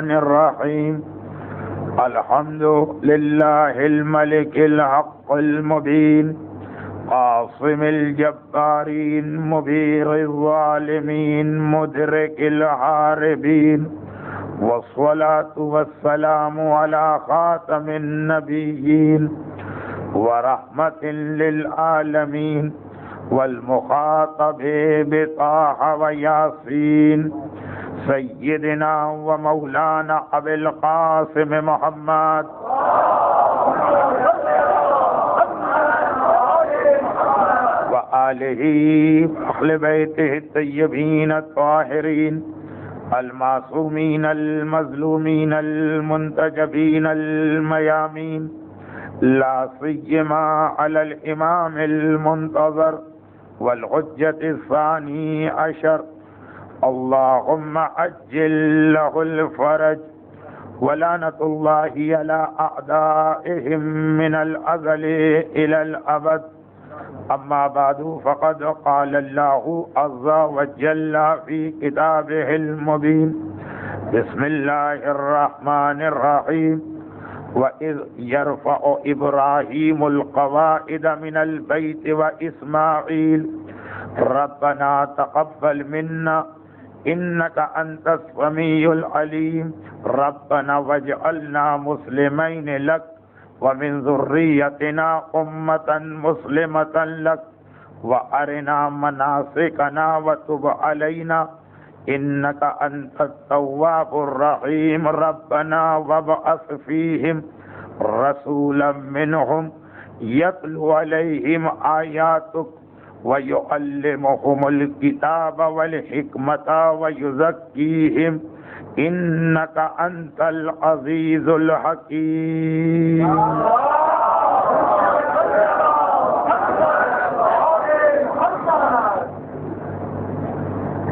الرحمن الرحيم الحمد لله الملك الحق المبين قاصم الجبارين مبير الظالمين مدرك الحاربين والصلاة والسلام على خاتم النبيين ورحمة للعالمين والمخاطب بطه وياسين سيدنا ومولانا أبي القاسم محمد وآله وأهل بيته الطيبين الطاهرين المعصومين المظلومين المنتجبين الميامين لا سيما على الإمام المنتظر والحجة الثاني عشر اللهم عجل له الفرج ولعنة الله على أعدائهم من الأزل إلى الأبد أما بعد فقد قال الله عز وجل في كتابه المبين بسم الله الرحمن الرحيم وإذ يرفع إبراهيم القواعد من البيت وإسماعيل ربنا تقبل منا إنك أنت السميع العليم ربنا واجعلنا مسلمين لك ومن ذريتنا أمة مسلمة لك وأرنا مناسكنا وتب علينا إنك أنت التواب الرحيم ربنا وابعث فيهم رسولا منهم يتلو عليهم آياتك ويعلمهم الكتاب والحكمة ويزكيهم إنك أنت العزيز الحكيم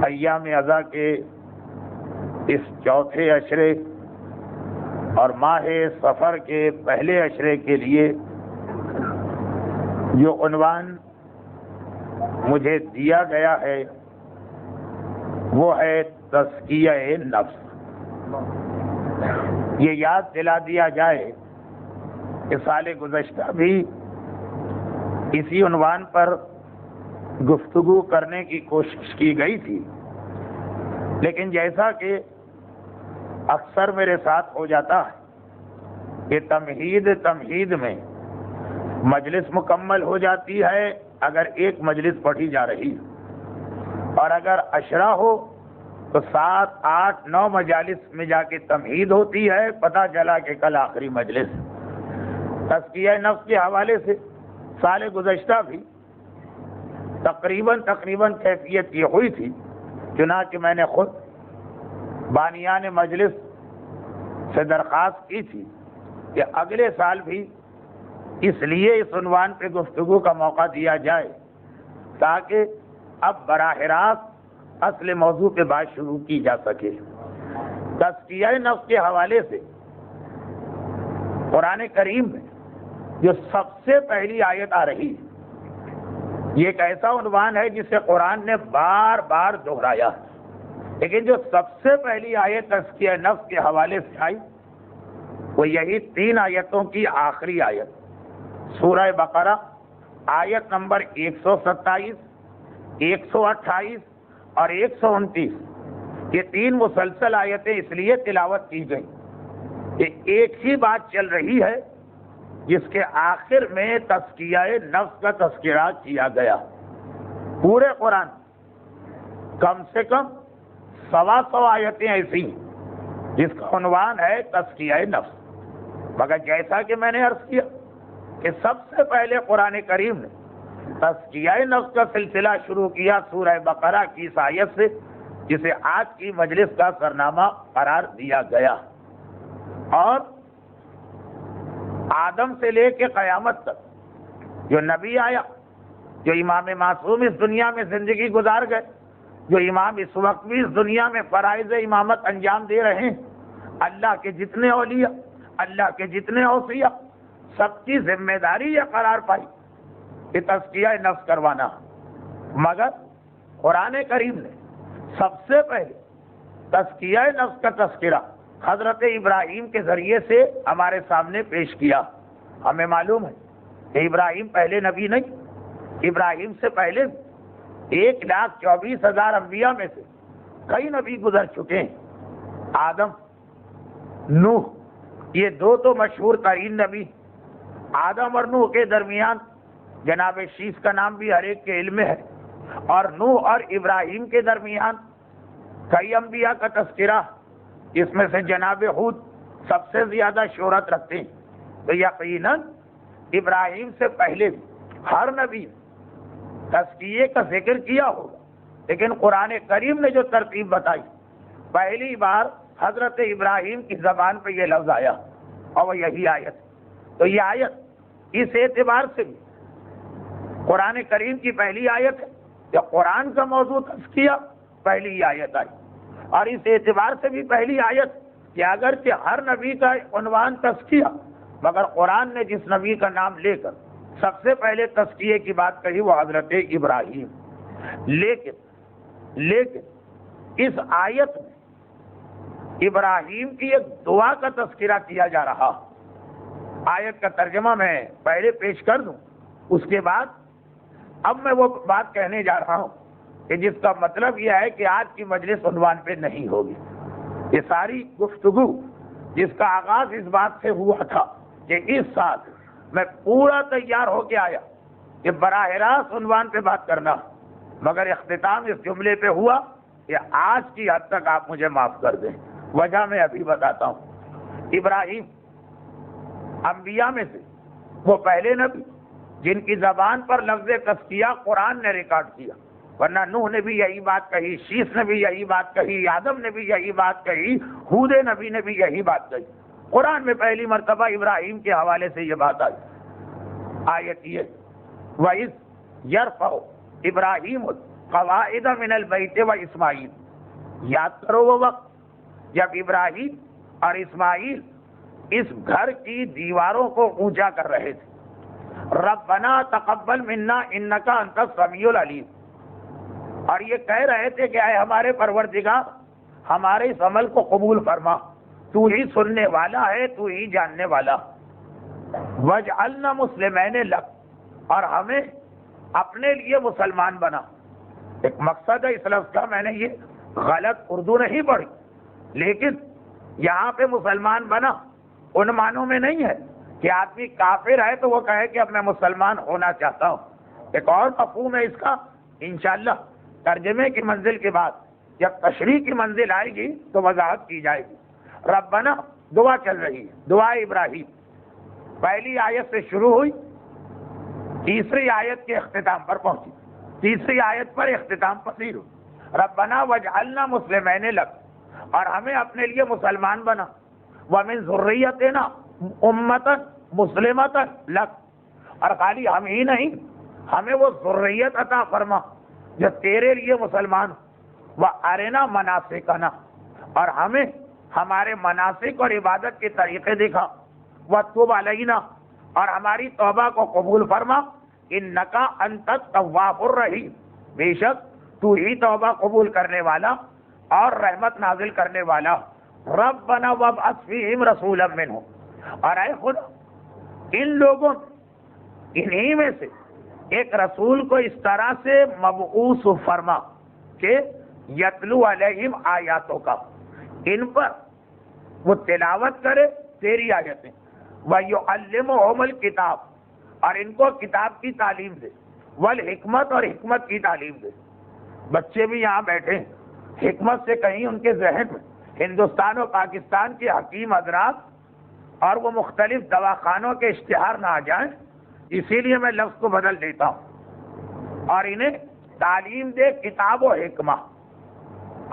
ایام اذا کے اس چوتھے عشرے اور ماہ سفر کے پہلے عشرے کے لیے جو عنوان مجھے دیا گیا ہے وہ ہے تزکیہ نفس۔ یہ یاد دلا دیا جائے کہ سال گزشتہ بھی اسی عنوان پر گفتگو کرنے کی کوشش کی گئی تھی، لیکن جیسا کہ اکثر میرے ساتھ ہو جاتا ہے کہ تمہید میں مجلس مکمل ہو جاتی ہے اگر ایک مجلس پڑھی جا رہی، اور اگر عشرہ ہو تو 7، 8، 9 مجالس میں جا کے تمہید ہوتی ہے، پتہ چلا کہ کل آخری مجلس۔ تزکیہ نفس کے حوالے سے سال گزشتہ بھی تقریباً کیفیت یہ ہوئی تھی، چنانچہ میں نے خود بانیان مجلس سے درخواست کی تھی کہ اگلے سال بھی اس لیے اس عنوان پہ گفتگو کا موقع دیا جائے تاکہ اب براہ راست اصل موضوع پہ بات شروع کی جا سکے۔ تزکیہ نفس کے حوالے سے قرآن کریم میں جو سب سے پہلی آیت آ رہی ہے، یہ ایک ایسا عنوان ہے جسے قرآن نے بار بار دہرایا، لیکن جو سب سے پہلی آیت تزکیہ نفس کے حوالے سے آئی وہ یہی 3 آیتوں کی آخری آیت سورہ بقرہ آیت نمبر 127، 128 اور 129۔ یہ 3 مسلسل آیتیں اس لیے تلاوت کی گئیں کہ ایک ہی بات چل رہی ہے جس کے آخر میں تزکیہ نفس کا تذکرہ کیا گیا۔ پورے قرآن کم سے کم 125 آیتیں ایسی جس کا عنوان ہے تزکیہ نفس، مگر جیسا کہ میں نے عرض کیا کہ سب سے پہلے قرآن کریم نے تزکیہ نفس کا سلسلہ شروع کیا سورہ بقرہ کی اس آیت سے، جسے آج کی مجلس کا سرنامہ قرار دیا گیا، اور آدم سے لے کے قیامت تک جو نبی آیا، جو امام معصوم اس دنیا میں زندگی گزار گئے، جو امام اس وقت بھی اس دنیا میں فرائض امامت انجام دے رہے ہیں، اللہ کے جتنے اولیاء، اللہ کے جتنے اوصیاء، سب کی ذمہ داری یہ قرار پائی کہ تزکیہ نفس کروانا، مگر قرآن کریم نے سب سے پہلے تزکیہ نفس کا تذکرہ حضرت ابراہیم کے ذریعے سے ہمارے سامنے پیش کیا. ہمیں معلوم ہے کہ ابراہیم پہلے نبی نہیں، ابراہیم سے پہلے 1,24,000 انبیاء میں سے کئی نبی گزر چکے ہیں. آدم، نوح، یہ دو تو مشہور ترین نبی. آدم اور نوح کے درمیان جناب شیس کا نام بھی ہر ایک کے علم میں ہے، اور نوح اور ابراہیم کے درمیان کئی انبیاء کا تذکرہ، اس میں سے جناب ہود سب سے زیادہ شہرت رکھتے ہیں. تو یقیناً ابراہیم سے پہلے ہر نبی تزکیے کا ذکر کیا ہوگا، لیکن قرآن کریم نے جو ترتیب بتائی، پہلی بار حضرت ابراہیم کی زبان پہ یہ لفظ آیا اور وہ یہی آیت. تو یہ آیت اس اعتبار سے بھی قرآن کریم کی پہلی آیت ہے کہ قرآن کا موضوع تزکیہ، پہلی ہی آیت آئی. اور اس اعتبار سے بھی پہلی آیت کہ اگرچہ ہر نبی کا عنوان تزکیہ، مگر قرآن نے جس نبی کا نام لے کر سب سے پہلے تزکیے کی بات کہی وہ حضرت ابراہیم. لیکن اس آیت میں ابراہیم کی ایک دعا کا تذکرہ کیا جا رہا. آیت کا ترجمہ میں پہلے پیش کر دوں، اس کے بعد اب میں وہ بات کہنے جا رہا ہوں کہ جس کا مطلب یہ ہے کہ آج کی مجلس عنوان پہ نہیں ہوگی. یہ ساری گفتگو جس کا آغاز اس بات سے ہوا تھا کہ اس سال میں پورا تیار ہو کے آیا کہ براہ راست عنوان پہ بات کرنا، مگر اختتام اس جملے پہ ہوا کہ آج کی حد تک آپ مجھے معاف کر دیں. وجہ میں ابھی بتاتا ہوں. ابراہیم انبیاء میں سے وہ پہلے نبی جن کی زبان پر لفظ تزکیہ قرآن نے ریکارڈ کیا، ورنہ نوح نے بھی یہی بات کہی، شیس نے بھی یہی بات کہی، آدم نے بھی یہی بات کہی، ہود نبی نے بھی یہی بات کہی. قرآن میں پہلی مرتبہ ابراہیم کے حوالے سے یہ بات آئی. آیت یہ وَإِذْ يَرْفَعُ إِبْرَاهِيمُ الْقَوَاعِدَ مِنَ الْبَيْتِ وَإِسْمَاعِيلُ. یاد کرو وہ وقت جب ابراہیم اور اسماعیل اس گھر کی دیواروں کو اونچا کر رہے تھے. ربنا تقبل منا انک انت السمیع العلیم. اور یہ کہہ رہے تھے کہ اے ہمارے پروردگار، ہمارے اس عمل کو قبول فرما، تو ہی سننے والا ہے، تو ہی جاننے والا. وَاجْعَلْنَا مُسْلِمَيْنِ لَكَ، اور ہمیں اپنے لیے مسلمان بنا. ایک مقصد ہے اس لفظ کا، میں نے یہ غلط اردو نہیں پڑھی، لیکن یہاں پہ مسلمان بنا ان معنوں میں نہیں ہے کہ آدمی کافر ہے تو وہ کہے کہ اب میں مسلمان ہونا چاہتا ہوں. ایک اور مفہوم ہے اس کا، انشاءاللہ ترجمے کی منزل کے بعد جب تشریح کی منزل آئے گی تو وضاحت کی جائے گی. ربنا دعا چل رہی ہے، دعا ابراہیم پہلی آیت سے شروع ہوئی، تیسری آیت کے اختتام پر پہنچی، تیسری آیت پر اختتام پذیر ہوئی. ربنا وجعلنا مسلمین لک، اور ہمیں اپنے لیے مسلمان بنا. ومن ذریتنا امتا مسلمتا لک، اور خالی ہم ہی نہیں، ہمیں وہ ذریت عطا فرما جو تیرے لیے مسلمان. وارنا مناسکنا، اور ہمیں ہمارے مناسک اور عبادت کے طریقے دکھا. وتوب علینا، اور ہماری توبہ کو قبول فرما. انکا انت التواب الرحیم، بے شک تو ہی توبہ قبول کرنے والا اور رحمت نازل کرنے والا. ربنا وابعث فیہم رسولا منہم، اور اے خدا ان لوگوں انہی میں سے ایک رسول کو اس طرح سے مبعوث فرما کہ یتلو علیہم آیاتوں کا، ان پر وہ تلاوت کرے تیری آیتیں. وَيُعَلِّمُهُمُ الْكِتَابَ، اور ان کو کتاب کی تعلیم دے. والحکمت، اور حکمت کی تعلیم دے. بچے بھی یہاں بیٹھے ہیں، حکمت سے کہیں ان کے ذہن میں ہندوستان و پاکستان کے حکیم حضرات اور وہ مختلف دواخانوں کے اشتہار نہ آ جائیں، اسی لیے میں لفظ کو بدل دیتا ہوں. اور انہیں تعلیم دے کتاب و حکمہ.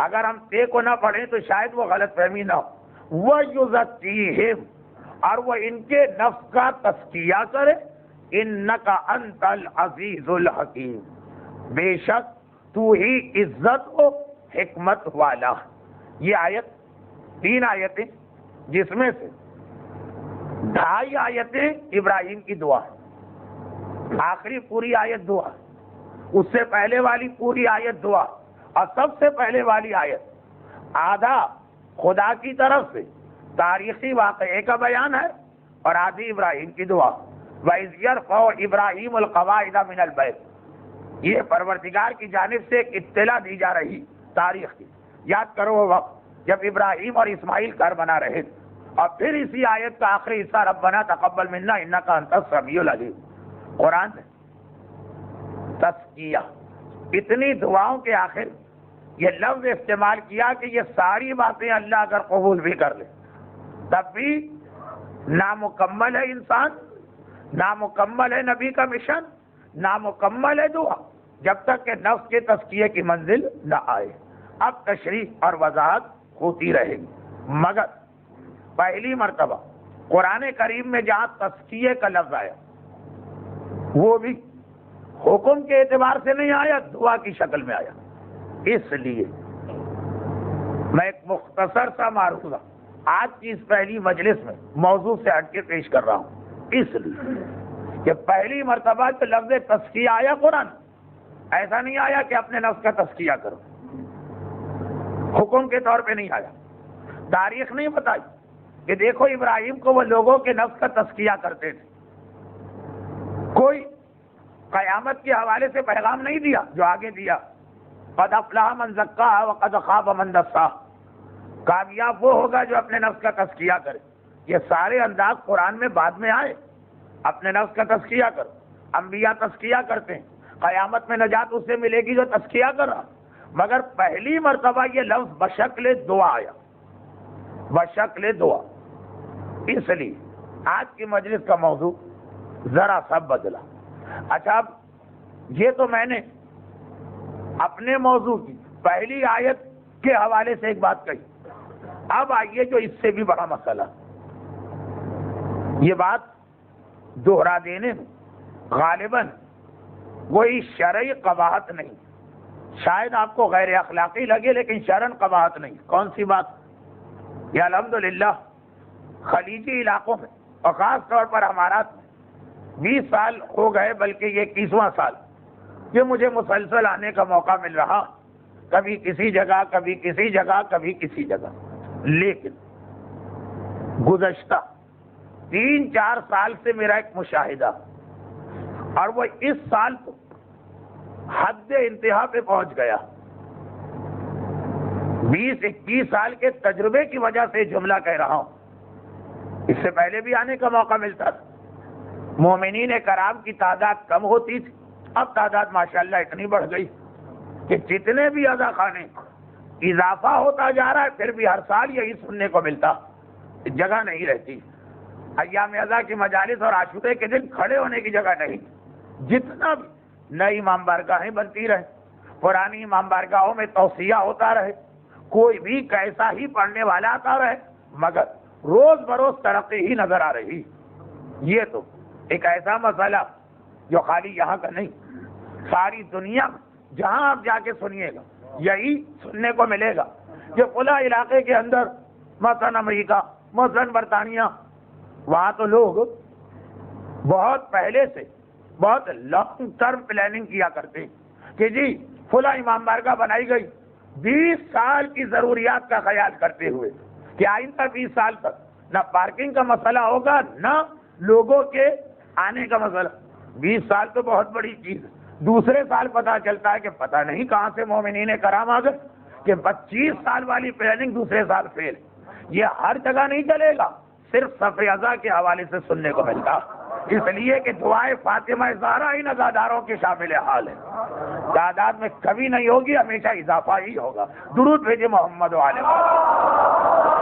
اگر ہم تے کو نہ پڑھیں تو شاید وہ غلط فہمی نہ ہو. وَيُزَكِّيهِمْ، اور وہ ان کے نفس کا تزکیہ کرے. انک انت العزیز الحکیم، بے شک تو ہی عزت و حکمت والا. یہ آیت، تین آیتیں جس میں سے 2.5 آیتیں ابراہیم کی دعا، آخری پوری آیت دعا، اس سے پہلے والی پوری آیت دعا، اور سب سے پہلے والی آیت آدھا خدا کی طرف سے تاریخی واقعے کا بیان ہے اور آدھی ابراہیم کی دعا، وَإِذْ يَرْفَعُ إِبْرَاهِيمُ الْقَوَاعِدَ مِنَ الْبَيْتِ، یہ پروردگار کی جانب سے ایک اطلاع دی جا رہی تاریخ کی۔ یاد کرو وہ وقت جب ابراہیم اور اسماعیل گھر بنا رہے تھے، اور پھر اسی آیت کا آخری حصہ ربنا تقبل منا انک انت السمیع العلیم، قرآن میں تزکیہ، اتنی دعاؤں کے آخر یہ لفظ استعمال کیا کہ یہ ساری باتیں اللہ اگر قبول بھی کر لے تب بھی نامکمل ہے انسان، نامکمل ہے نبی کا مشن، نامکمل ہے دعا، جب تک کہ نفس کے تزکیے کی منزل نہ آئے۔ اب تشریح اور وضاحت ہوتی رہے گی، مگر پہلی مرتبہ قرآن کریم میں جہاں تزکیے کا لفظ آیا وہ بھی حکم کے اعتبار سے نہیں آیا، دعا کی شکل میں آیا۔ اس لیے میں ایک مختصر سا معروضہ آج کی اس پہلی مجلس میں موضوع سے ہٹ کے پیش کر رہا ہوں، اس لیے کہ پہلی مرتبہ جو لفظ تزکیہ آیا قرآن، ایسا نہیں آیا کہ اپنے نفس کا تزکیہ کرو، حکم کے طور پہ نہیں آیا۔ تاریخ نہیں بتائی کہ دیکھو ابراہیم کو وہ لوگوں کے نفس کا تزکیہ کرتے تھے، کوئی قیامت کے حوالے سے پیغام نہیں دیا جو آگے دیا، قد افلح من زکاہا وقد خاب من دساہا، کامیاب وہ ہوگا جو اپنے نفس کا تزکیہ کرے۔ یہ سارے انداز قرآن میں بعد میں آئے، اپنے نفس کا تزکیہ کرو، انبیاء تزکیہ کرتے ہیں، قیامت میں نجات اس سے ملے گی جو تزکیہ کر رہا، مگر پہلی مرتبہ یہ لفظ بشکل دعا آیا، بشکل دعا۔ اس لیے آج کی مجلس کا موضوع ذرا سا بدلا۔ اچھا، اب یہ تو میں نے اپنے موضوع کی پہلی آیت کے حوالے سے ایک بات کہی، اب آئیے جو اس سے بھی بڑا مسئلہ، یہ بات دوہرا دینے میں غالباً کوئی شرعی قباحت نہیں، شاید آپ کو غیر اخلاقی لگے لیکن شرعن قباحت نہیں۔ کون سی بات؟ یہ الحمدللہ خلیجی علاقوں میں اور خاص طور پر امارات میں 20 سال ہو گئے، بلکہ یہ 21واں سال یہ مجھے مسلسل آنے کا موقع مل رہا، کبھی کسی جگہ، کبھی کسی جگہ، کبھی کسی جگہ، لیکن گزشتہ 3-4 سال سے میرا ایک مشاہدہ، اور وہ اس سال تو حد انتہا پہ پہنچ گیا، 20-21 سال کے تجربے کی وجہ سے جملہ کہہ رہا ہوں، اس سے پہلے بھی آنے کا موقع ملتا تھا، مومنین کرام کی تعداد کم ہوتی تھی، اب تعداد ماشاءاللہ اتنی بڑھ گئی کہ جتنے بھی اذا خانے اضافہ ہوتا جا رہا ہے، پھر بھی ہر سال یہی سننے کو ملتا، جگہ نہیں رہتی، ایام اذا کی مجالس اور عاشورے کے دن کھڑے ہونے کی جگہ نہیں، جتنا بھی نئی امام بارگاہیں بنتی رہے، پرانی امام بارگاہوں میں توسیع ہوتا رہے، کوئی بھی کیسا ہی پڑھنے والا آتا رہے، مگر روز بروز ترقی ہی نظر آ رہی۔ یہ تو ایک ایسا مسئلہ جو خالی یہاں کا نہیں، ساری دنیا میں جہاں آپ جا کے سنیے گا یہی سننے کو ملے گا کہ فلاں علاقے کے اندر مثلا امریکہ، مثلا برطانیہ، وہاں تو لوگ بہت پہلے سے بہت لانگ ٹرم پلاننگ کیا کرتے ہیں کہ جی فلاں امام بارگاہ بنائی گئی 20 سال کی ضروریات کا خیال کرتے ہوئے کہ آئندہ 20 سال تک نہ پارکنگ کا مسئلہ ہوگا نہ لوگوں کے آنے کا مسئلہ۔ 20 سال تو بہت بڑی چیز ہے، دوسرے سال پتا چلتا ہے کہ پتہ نہیں کہاں سے مومنین کرام آ گئے کہ 25 سال والی پلاننگ دوسرے سال فیل۔ یہ ہر جگہ نہیں چلے گا، صرف صف اعضاء کے حوالے سے سننے کو ملتا، اس لیے کہ دعائے فاطمہ زہرا ان عزاداروں کے شامل حال ہے، تعداد میں کمی نہیں ہوگی، ہمیشہ اضافہ ہی ہوگا۔ درود بھیجے محمد و آل محمد۔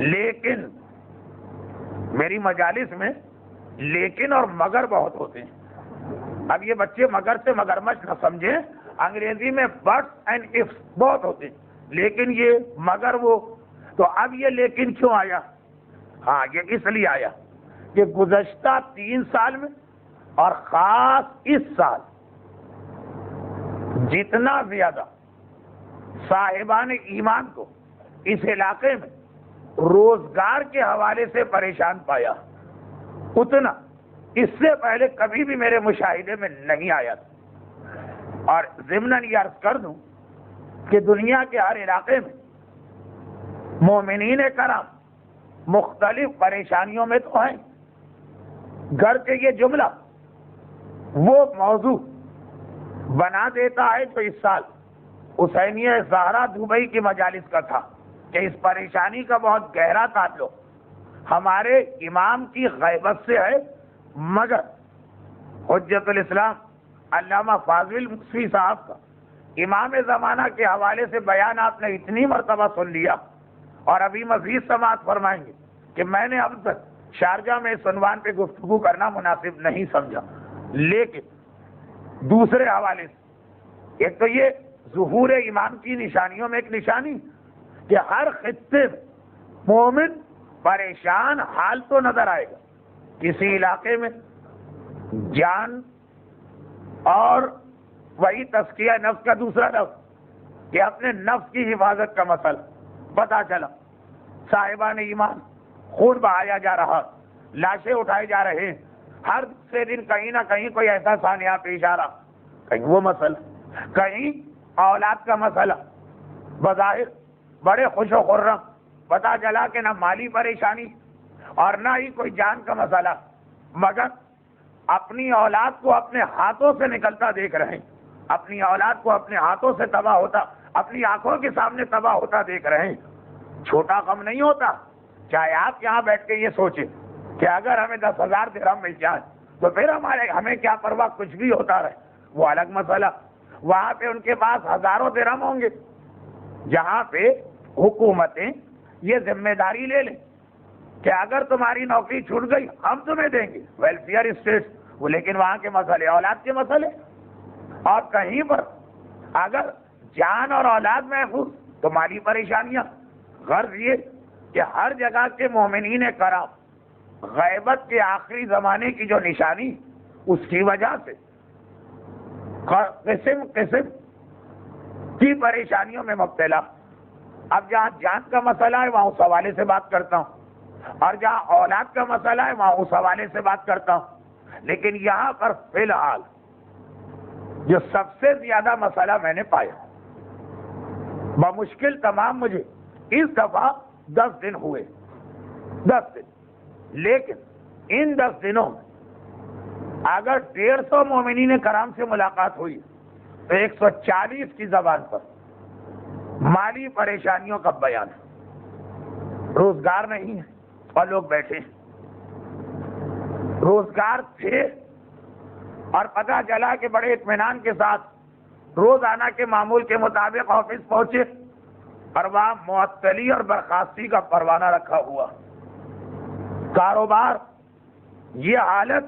لیکن میری مجالس میں لیکن اور مگر بہت ہوتے ہیں، اب یہ بچے مگر سے مگرمچھ نہ سمجھیں، انگریزی میں بٹس اینڈ ifs بہت ہوتے ہیں، لیکن یہ مگر وہ تو اب یہ لیکن کیوں آیا؟ ہاں، یہ اس لیے آیا کہ گزشتہ 3 سال میں اور خاص اس سال جتنا زیادہ صاحبان ایمان کو اس علاقے میں روزگار کے حوالے سے پریشان پایا، اتنا اس سے پہلے کبھی بھی میرے مشاہدے میں نہیں آیا تھا۔ اور ضمناً یہ عرض کر دوں کہ دنیا کے ہر علاقے میں مومنین کرام مختلف پریشانیوں میں تو ہیں، گھر کے یہ جملہ وہ موضوع بنا دیتا ہے جو اس سال حسینیہ زہرا دبئی کی مجالس کا تھا کہ اس پریشانی کا بہت گہرا تعلق ہمارے امام کی غیبت سے ہے، مگر حجت الاسلام علامہ فاضل مصفی صاحب کا امام زمانہ کے حوالے سے بیان آپ نے اتنی مرتبہ سن لیا اور ابھی مزید سماعت فرمائیں گے کہ میں نے اب تک شارجہ میں اس عنوان پہ گفتگو کرنا مناسب نہیں سمجھا، لیکن دوسرے حوالے سے ایک تو یہ ظہور امام کی نشانیوں میں ایک نشانی کہ ہر خطے میں مومن پریشان حال تو نظر آئے گا، کسی علاقے میں جان اور وہی تزکیہ نفس کا دوسرا لفظ کہ اپنے نفس کی حفاظت کا مسئلہ پتا چلا، صاحبان ایمان خون بہایا جا رہا، لاشیں اٹھائے جا رہے ہیں، ہر دوسرے دن کہیں نہ کہیں کوئی ایسا سانحہ پیش آ رہا، کہیں وہ مسئلہ، کہیں اولاد کا مسئلہ، بظاہر بڑے خوش و خرم، پتا چلا کہ نہ مالی پریشانی اور نہ ہی کوئی جان کا مسئلہ، مگر اپنی اولاد کو اپنے ہاتھوں سے نکلتا دیکھ رہے ہیں، اپنی اولاد کو اپنے ہاتھوں سے تباہ ہوتا، اپنی آنکھوں کے سامنے تباہ ہوتا دیکھ رہے ہیں، چھوٹا غم نہیں ہوتا؟ چاہے آپ یہاں بیٹھ کے یہ سوچیں کہ اگر ہمیں 10,000 درہم مل جائے تو پھر ہمیں کیا پرواہ، کچھ بھی ہوتا رہے، وہ الگ مسئلہ، وہاں پہ ان کے پاس ہزاروں درہم ہوں گے، جہاں پہ حکومتیں یہ ذمہ داری لے لیں کہ اگر تمہاری نوکری چھوٹ گئی ہم تمہیں دیں گے ویلفیئر اسٹیٹ، وہ لیکن وہاں کے مسئلے اولاد کے مسئلے، اور کہیں پر اگر جان اور اولاد محفوظ تو مالی پریشانیاں۔ غرض یہ کہ ہر جگہ کے مومنین کرام غیبت کے آخری زمانے کی جو نشانی، اس کی وجہ سے قسم قسم کی پریشانیوں میں مبتلا۔ اب جہاں جان کا مسئلہ ہے وہاں اس حوالے سے بات کرتا ہوں، اور جہاں اولاد کا مسئلہ ہے وہاں اس حوالے سے بات کرتا ہوں، لیکن یہاں پر فی الحال جو سب سے زیادہ مسئلہ میں نے پایا، بمشکل تمام مجھے اس دفعہ 10 دن ہوئے، 10 دن، لیکن ان 10 دنوں میں اگر 150 مومنین کرام سے ملاقات ہوئی تو 140 کی زبان پر مالی پریشانیوں کا بیان ہے۔ روزگار نہیں ہے اور لوگ بیٹھے ہیں، روزگار تھے اور پتہ چلا کہ بڑے اطمینان کے ساتھ روزانہ کے معمول کے مطابق آفس پہنچے اور وہاں معطلی اور برخاستی کا پروانہ رکھا ہوا، کاروبار یہ حالت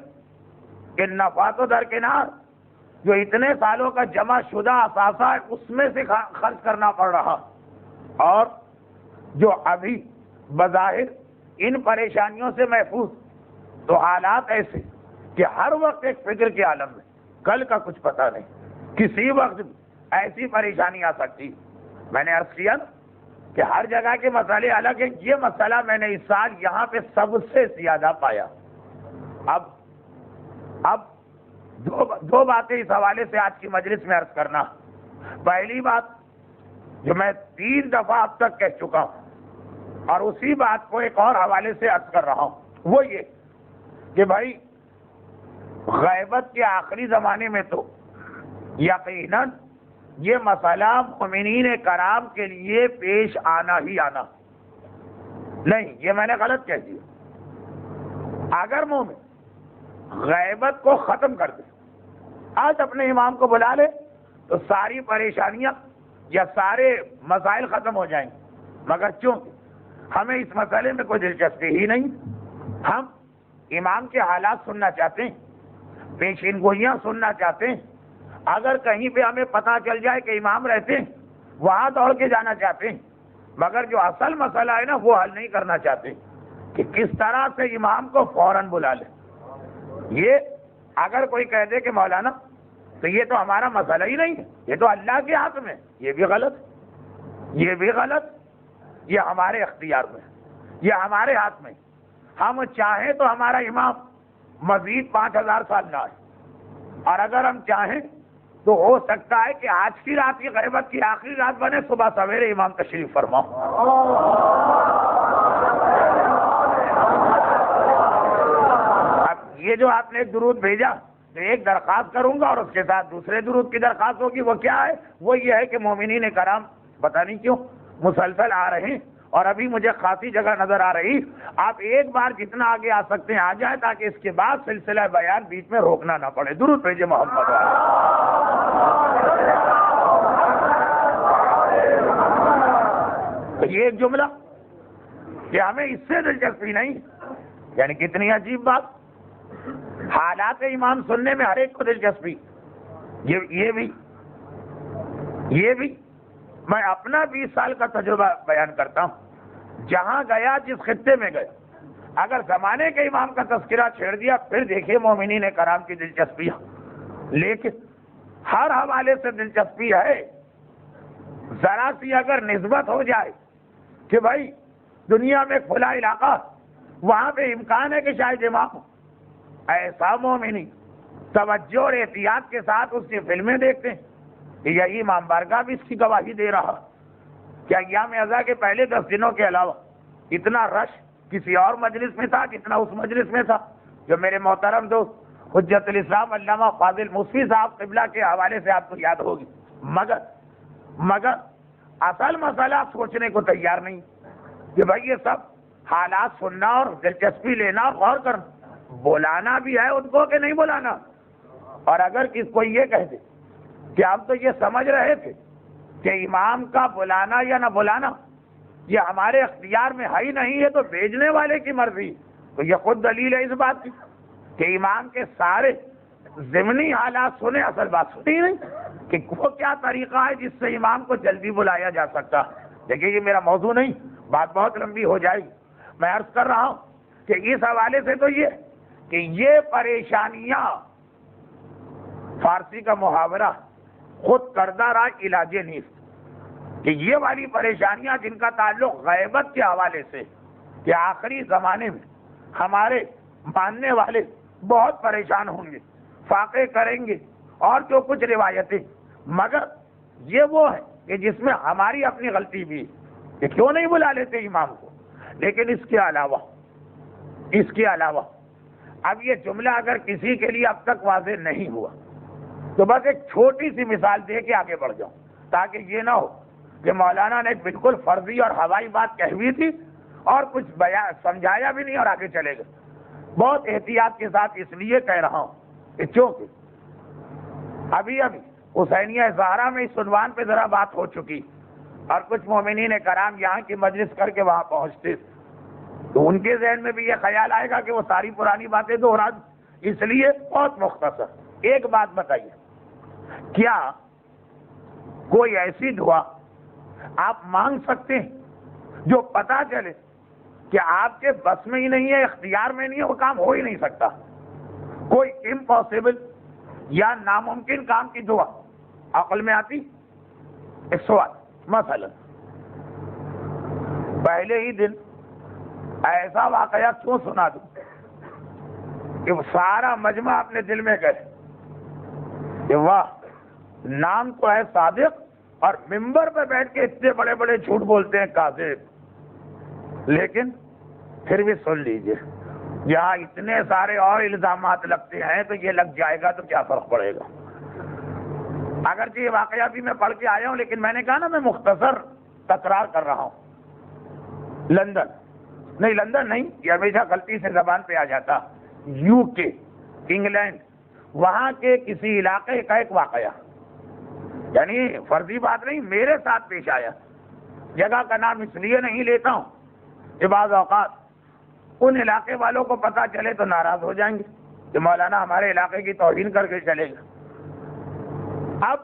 کہ نفع تو درکنار، جو اتنے سالوں کا جمع شدہ اثاثہ ہے اس میں سے خرچ کرنا پڑ رہا، اور جو ابھی بظاہر ان پریشانیوں سے محفوظ، تو حالات ایسے کہ ہر وقت ایک فکر کے عالم میں، کل کا کچھ پتہ نہیں، کسی وقت ایسی پریشانی آ سکتی۔ میں نے عرض کیا کہ ہر جگہ کے مسئلے الگ ہیں، یہ مسئلہ میں نے اس سال یہاں پہ سب سے زیادہ پایا۔ اب دو باتیں اس حوالے سے آج کی مجلس میں عرض کرنا۔ پہلی بات جو میں 3 دفعہ اب تک کہہ چکا ہوں اور اسی بات کو ایک اور حوالے سے عرض کر رہا ہوں، وہ یہ کہ بھائی غیبت کے آخری زمانے میں تو یقیناً یہ مسئلہ مومنین کرام کے لیے پیش آنا ہی آنا نہیں، یہ میں نے غلط کہہ دیا۔ اگر مومن غیبت کو ختم کر دے، آج اپنے امام کو بلا لے تو ساری پریشانیاں یا سارے مسائل ختم ہو جائیں گے، مگر چونکہ ہمیں اس مسئلے میں کوئی دلچسپی ہی نہیں، ہم امام کے حالات سننا چاہتے ہیں، پیشین گوئیاں سننا چاہتے ہیں، اگر کہیں پہ ہمیں پتہ چل جائے کہ امام رہتے ہیں وہاں دوڑ کے جانا چاہتے ہیں، مگر جو اصل مسئلہ ہے نا وہ حل نہیں کرنا چاہتے کہ کس طرح سے امام کو فوراً بلا لے۔ یہ اگر کوئی کہہ دے کہ مولانا تو یہ تو ہمارا مسئلہ ہی نہیں ہے، یہ تو اللہ کے ہاتھ میں، یہ بھی غلط، یہ بھی غلط، یہ ہمارے اختیار میں، یہ ہمارے ہاتھ میں۔ ہم چاہیں تو ہمارا امام مزید 5000 سال نہ آئے، اور اگر ہم چاہیں تو ہو سکتا ہے کہ آج کی رات کی غیبت کی آخری رات بنے، صبح سویرے امام تشریف فرماؤ۔ اب یہ جو آپ نے ایک درود بھیجا، تو ایک درخواست کروں گا اور اس کے ساتھ دوسرے درود کی درخواست ہوگی۔ وہ کیا ہے؟ وہ یہ ہے کہ مومنین کرام پتہ نہیں کیوں مسلسل آ رہے ہیں اور ابھی مجھے خاصی جگہ نظر آ رہی، آپ ایک بار جتنا آگے آ سکتے ہیں آ جائیں، تاکہ اس کے بعد سلسلہ بیان بیچ میں روکنا نہ پڑے۔ درود بھیجے محمد والا۔ تو یہ ایک جملہ کہ ہمیں اس سے دلچسپی نہیں، یعنی کتنی عجیب بات۔ حالات امام سننے میں ہر ایک کو دلچسپی۔ یہ بھی میں اپنا 20 سال کا تجربہ بیان کرتا ہوں۔ جہاں گیا، جس خطے میں گیا، اگر زمانے کے امام کا تذکرہ چھیڑ دیا، پھر دیکھیے مومنین کرام کی دلچسپیاں۔ لیکن ہر حوالے سے دلچسپی ہے، ذرا سی اگر نسبت ہو جائے کہ بھائی دنیا میں کھلا علاقہ، وہاں پہ امکان ہے کہ شاید امام ہو، ایسا مومنی توجہ اور احتیاط کے ساتھ اس کی فلمیں دیکھتے ہیں۔ یہی امام بارگاہ بھی اس کی گواہی دے رہا کہ ایام ازا کے پہلے 10 دنوں کے علاوہ اتنا رش کسی اور مجلس میں تھا جتنا اس مجلس میں تھا۔ جو میرے محترم دوست حجت الاسلام علامہ فاضل مصفی صاحب قبلہ کے حوالے سے آپ کو یاد ہوگی، مگر اصل مسئلہ سوچنے کو تیار نہیں کہ بھائی یہ سب حالات سننا اور دلچسپی لینا اور غور کرنا، بلانا بھی ہے ان کو کہ نہیں بلانا۔ اور اگر کس کو یہ کہہ دے کہ ہم تو یہ سمجھ رہے تھے کہ امام کا بلانا یا نہ بلانا یہ ہمارے اختیار میں ہے ہی نہیں ہے، تو بھیجنے والے کی مرضی، تو یہ خود دلیل ہے اس بات کی کہ امام کے سارے ضمنی حالات سنے، اصل بات سنی نہیں کہ وہ کیا طریقہ ہے جس سے امام کو جلدی بلایا جا سکتا۔ دیکھیے یہ میرا موضوع نہیں، بات بہت لمبی ہو جائے گی۔ میں عرض کر رہا ہوں کہ اس حوالے سے تو یہ کہ یہ پریشانیاں، فارسی کا محاورہ خود کردہ را علاج نیست، کہ یہ والی پریشانیاں جن کا تعلق غیبت کے حوالے سے، کہ آخری زمانے میں ہمارے ماننے والے بہت پریشان ہوں گے، فاقے کریں گے اور جو کچھ روایتیں، مگر یہ وہ ہے کہ جس میں ہماری اپنی غلطی بھی ہے کہ کیوں نہیں بلا لیتے امام کو۔ لیکن اس کے علاوہ اب یہ جملہ اگر کسی کے لیے اب تک واضح نہیں ہوا تو بس ایک چھوٹی سی مثال دے کے آگے بڑھ جاؤں، تاکہ یہ نہ ہو کہ مولانا نے بالکل فرضی اور ہوائی بات کہی ہوئی تھی اور کچھ سمجھایا بھی نہیں اور آگے چلے گئے۔ بہت احتیاط کے ساتھ اس لیے کہہ رہا ہوں کہ چونکہ ابھی حسینیہ زہرا میں اس عنوان پہ ذرا بات ہو چکی اور کچھ مومنین کرام یہاں کی مجلس کر کے وہاں پہنچتے تو ان کے ذہن میں بھی یہ خیال آئے گا کہ وہ ساری پرانی باتیں دوہرا دیں۔ اس لیے بہت مختصر ایک بات بتائیے، کیا کوئی ایسی دعا آپ مانگ سکتے ہیں جو پتہ چلے کہ آپ کے بس میں ہی نہیں ہے، اختیار میں نہیں ہے، وہ کام ہو ہی نہیں سکتا؟ کوئی امپاسبل یا ناممکن کام کی دعا عقل میں آتی؟ ایک سوال، مثلا پہلے ہی دن ایسا واقعہ کیوں سنا دوں کہ سارا مجمع اپنے دل میں کہے کہ واہ، نام تو ہے صادق اور ممبر پہ بیٹھ کے اتنے بڑے بڑے جھوٹ بولتے ہیں کاذب، لیکن پھر بھی سن لیجئے، یہاں اتنے سارے اور الزامات لگتے ہیں تو یہ لگ جائے گا تو کیا فرق پڑے گا؟ اگرچہ یہ واقعہ بھی میں پڑھ کے آیا ہوں، لیکن میں نے کہا نا میں مختصر تکرار کر رہا ہوں۔ لندن نہیں، یہ ہمیشہ غلطی سے زبان پہ آ جاتا، یو کے، انگلینڈ، وہاں کے کسی علاقے کا ایک واقعہ، یعنی فرضی بات نہیں، میرے ساتھ پیش آیا۔ جگہ کا نام اس لیے نہیں لیتا ہوں کہ بعض اوقات ان علاقے والوں کو پتہ چلے تو ناراض ہو جائیں گے کہ مولانا ہمارے علاقے کی توہین کر کے چلے گا۔ اب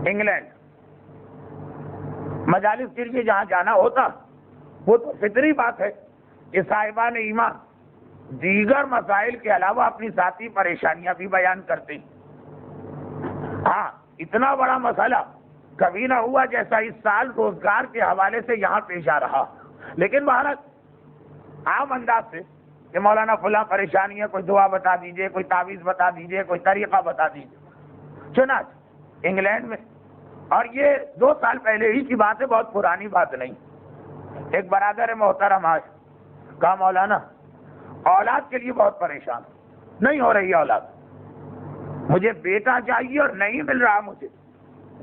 انگلینڈ مجالس کے لیے جہاں جانا ہوتا، وہ تو فطری بات ہے کہ صاحبان ایمان دیگر مسائل کے علاوہ اپنی ذاتی پریشانیاں بھی بیان کرتے ہیں۔ ہاں، اتنا بڑا مسئلہ کبھی نہ ہوا جیسا اس سال روزگار کے حوالے سے یہاں پیش آ رہا، لیکن بہرحال عام انداز سے کہ مولانا فلاں پریشانی ہے، کوئی دعا بتا دیجئے، کوئی تعویذ بتا دیجئے، کوئی طریقہ بتا دیجئے۔ چنانچہ انگلینڈ میں، اور یہ 2 سال پہلے ہی کی بات ہے، بہت پرانی بات نہیں، ایک برادر محترم آئے، کہا مولانا اولاد کے لیے بہت پریشان، نہیں ہو رہی اولاد، مجھے بیٹا چاہیے اور نہیں مل رہا، مجھے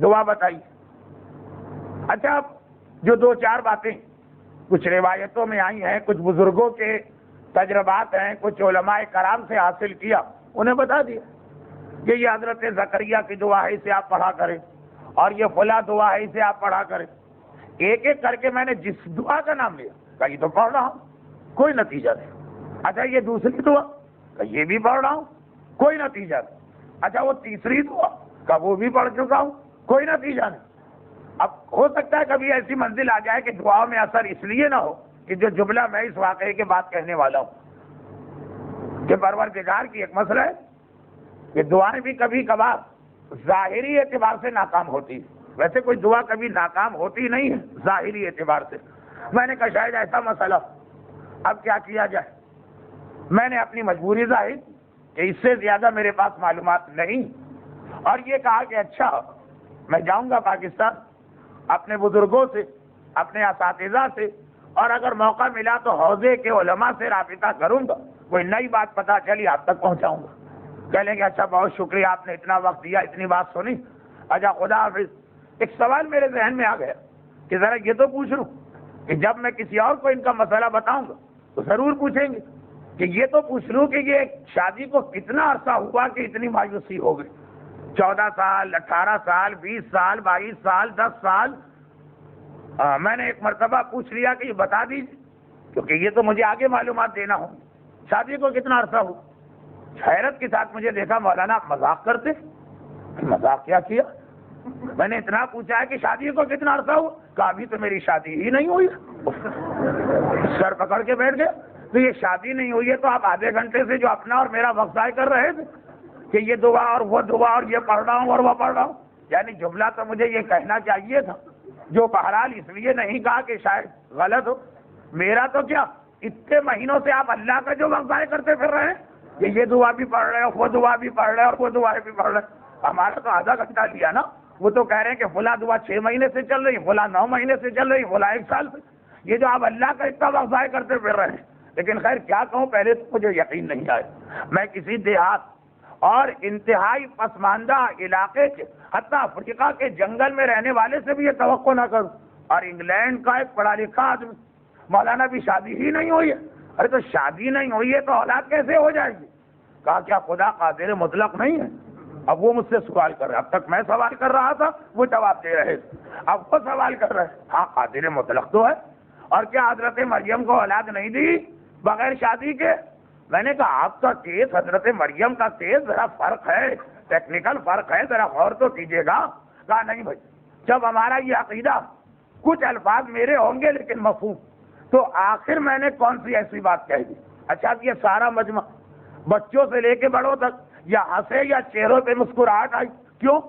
دعا بتائیے۔ اچھا، اب جو 2-4 باتیں کچھ روایتوں میں آئی ہیں، کچھ بزرگوں کے تجربات ہیں، کچھ علماء کرام سے حاصل کیا، انہیں بتا دیا کہ یہ حضرت زکریا کی دعا ہے، اسے آپ پڑھا کریں، اور یہ فلاں دعا ہے، اسے آپ پڑھا کریں۔ ایک ایک کر کے میں نے جس دعا کا نام لیا، کہا یہ تو پڑھ رہا ہوں، کوئی نتیجہ نہیں۔ اچھا یہ دوسری دعا، کہا یہ بھی پڑھ رہا ہوں، کوئی نتیجہ نہیں۔ اچھا وہ تیسری دعا، کہا وہ بھی پڑھ چکا ہوں، کوئی نتیجہ نہیں۔ اب ہو سکتا ہے کبھی ایسی منزل آ جائے کہ دعاؤں میں اثر اس لیے نہ ہو کہ جو جملہ میں اس واقعے کے بعد کہنے والا ہوں کہ پروردگار کی ایک مسئلہ ہے کہ دعائیں بھی کبھی کبھار ظاہری اعتبار سے ناکام ہوتی ہے، ویسے کوئی دعا کبھی ناکام ہوتی نہیں ہے ظاہری اعتبار سے۔ میں نے کہا شاید ایسا مسئلہ، اب کیا کیا جائے؟ میں نے اپنی مجبوری ظاہر کہ اس سے زیادہ میرے پاس معلومات نہیں، اور یہ کہا کہ اچھا میں جاؤں گا پاکستان، اپنے بزرگوں سے، اپنے اساتذہ سے، اور اگر موقع ملا تو حوزے کے علماء سے رابطہ کروں گا، کوئی نئی بات پتہ چلی آپ تک پہنچاؤں گا۔ کہہ لیں گے اچھا بہت شکریہ، آپ نے اتنا وقت دیا، اتنی بات سنی، اچھا خدا حافظ۔ ایک سوال میرے ذہن میں آ گیا کہ ذرا یہ تو پوچھ لوں کہ جب میں کسی اور کو ان کا مسئلہ بتاؤں گا تو ضرور پوچھیں گے کہ یہ تو پوچھ لوں کہ یہ شادی کو کتنا عرصہ ہوا کہ اتنی مایوسی ہو گئی، 14 سال، 18 سال، 20 سال، 22 سال، 10 سال۔ میں نے ایک مرتبہ پوچھ لیا کہ یہ بتا دیجیے، کیونکہ یہ تو مجھے آگے معلومات دینا ہوں، شادی کو کتنا عرصہ ہوا؟ حیرت کے ساتھ مجھے دیکھا مولانا آپ مذاق کرتے، مذاق کیا کیا؟ میں نے اتنا پوچھا ہے کہ شادی کو کتنا عرصہ ہوا؟ کہا ابھی تو میری شادی ہی نہیں ہوئی۔ سر پکڑ کے بیٹھ گئے، تو یہ شادی نہیں ہوئی ہے تو آپ آدھے گھنٹے سے جو اپنا اور میرا وقت ضائع کر رہے تھے کہ یہ دعا اور وہ دعا اور یہ پڑھ رہا ہوں اور وہ پڑھ رہا ہوں، یعنی جملہ تو مجھے یہ کہنا چاہیے تھا، جو بہرحال اس لیے نہیں کہا کہ شاید غلط ہو۔ میرا تو کیا، اتنے مہینوں سے آپ اللہ کا جو وقت ضائع کرتے پھر رہے ہیں کہ یہ دعا بھی پڑھ رہے ہیں، وہ دعا بھی پڑھ رہے ہیں اور وہ دعا بھی پڑھ رہے ہیں۔ ہمارا تو آدھا گھنٹہ لیا نا، وہ تو کہہ رہے ہیں کہ فلاں دعا 6 مہینے سے چل رہی، فلاں 9 مہینے سے چل رہی، فلاں 1 سال سے، یہ جو آپ اللہ کا اتنا وقت ضائع کرتے پھر رہے ہیں۔ لیکن خیر کیا کہوں، پہلے تو مجھے یقین نہیں آیا، میں کسی دیہات اور انتہائی پسماندہ علاقے کے، حتیٰ افریقہ کے جنگل میں رہنے والے سے بھی یہ توقع نہ کروں، اور انگلینڈ کا ایک پڑھا لکھا آدمی، مولانا بھی شادی ہی نہیں ہوئی ہے۔ ارے تو شادی نہیں ہوئی ہے تو اولاد کیسے ہو جائے گی؟ کہا کیا خدا قادر مطلق نہیں ہے؟ اب وہ مجھ سے سوال کر رہے، اب تک میں سوال کر رہا تھا وہ جواب دے رہے تھے، اب وہ سوال کر رہے، ہاں قادر مطلق تو ہے، اور کیا حضرت مریم کو اولاد نہیں دی بغیر شادی کے؟ میں نے کہا آپ کا کیس حضرت مریم کا کیس ذرا فرق ہے، ٹیکنیکل فرق ہے، ذرا غور تو کیجیے گا۔ کہا نہیں بھائی، جب ہمارا یہ عقیدہ، کچھ الفاظ میرے ہوں گے لیکن مفہوم، تو آخر میں نے کون سی ایسی بات کہہ دی؟ اچھا یہ سارا مجمع بچوں سے لے کے بڑوں تک یا ہنسے یا چہروں پہ مسکراہٹ آئی، کیوں؟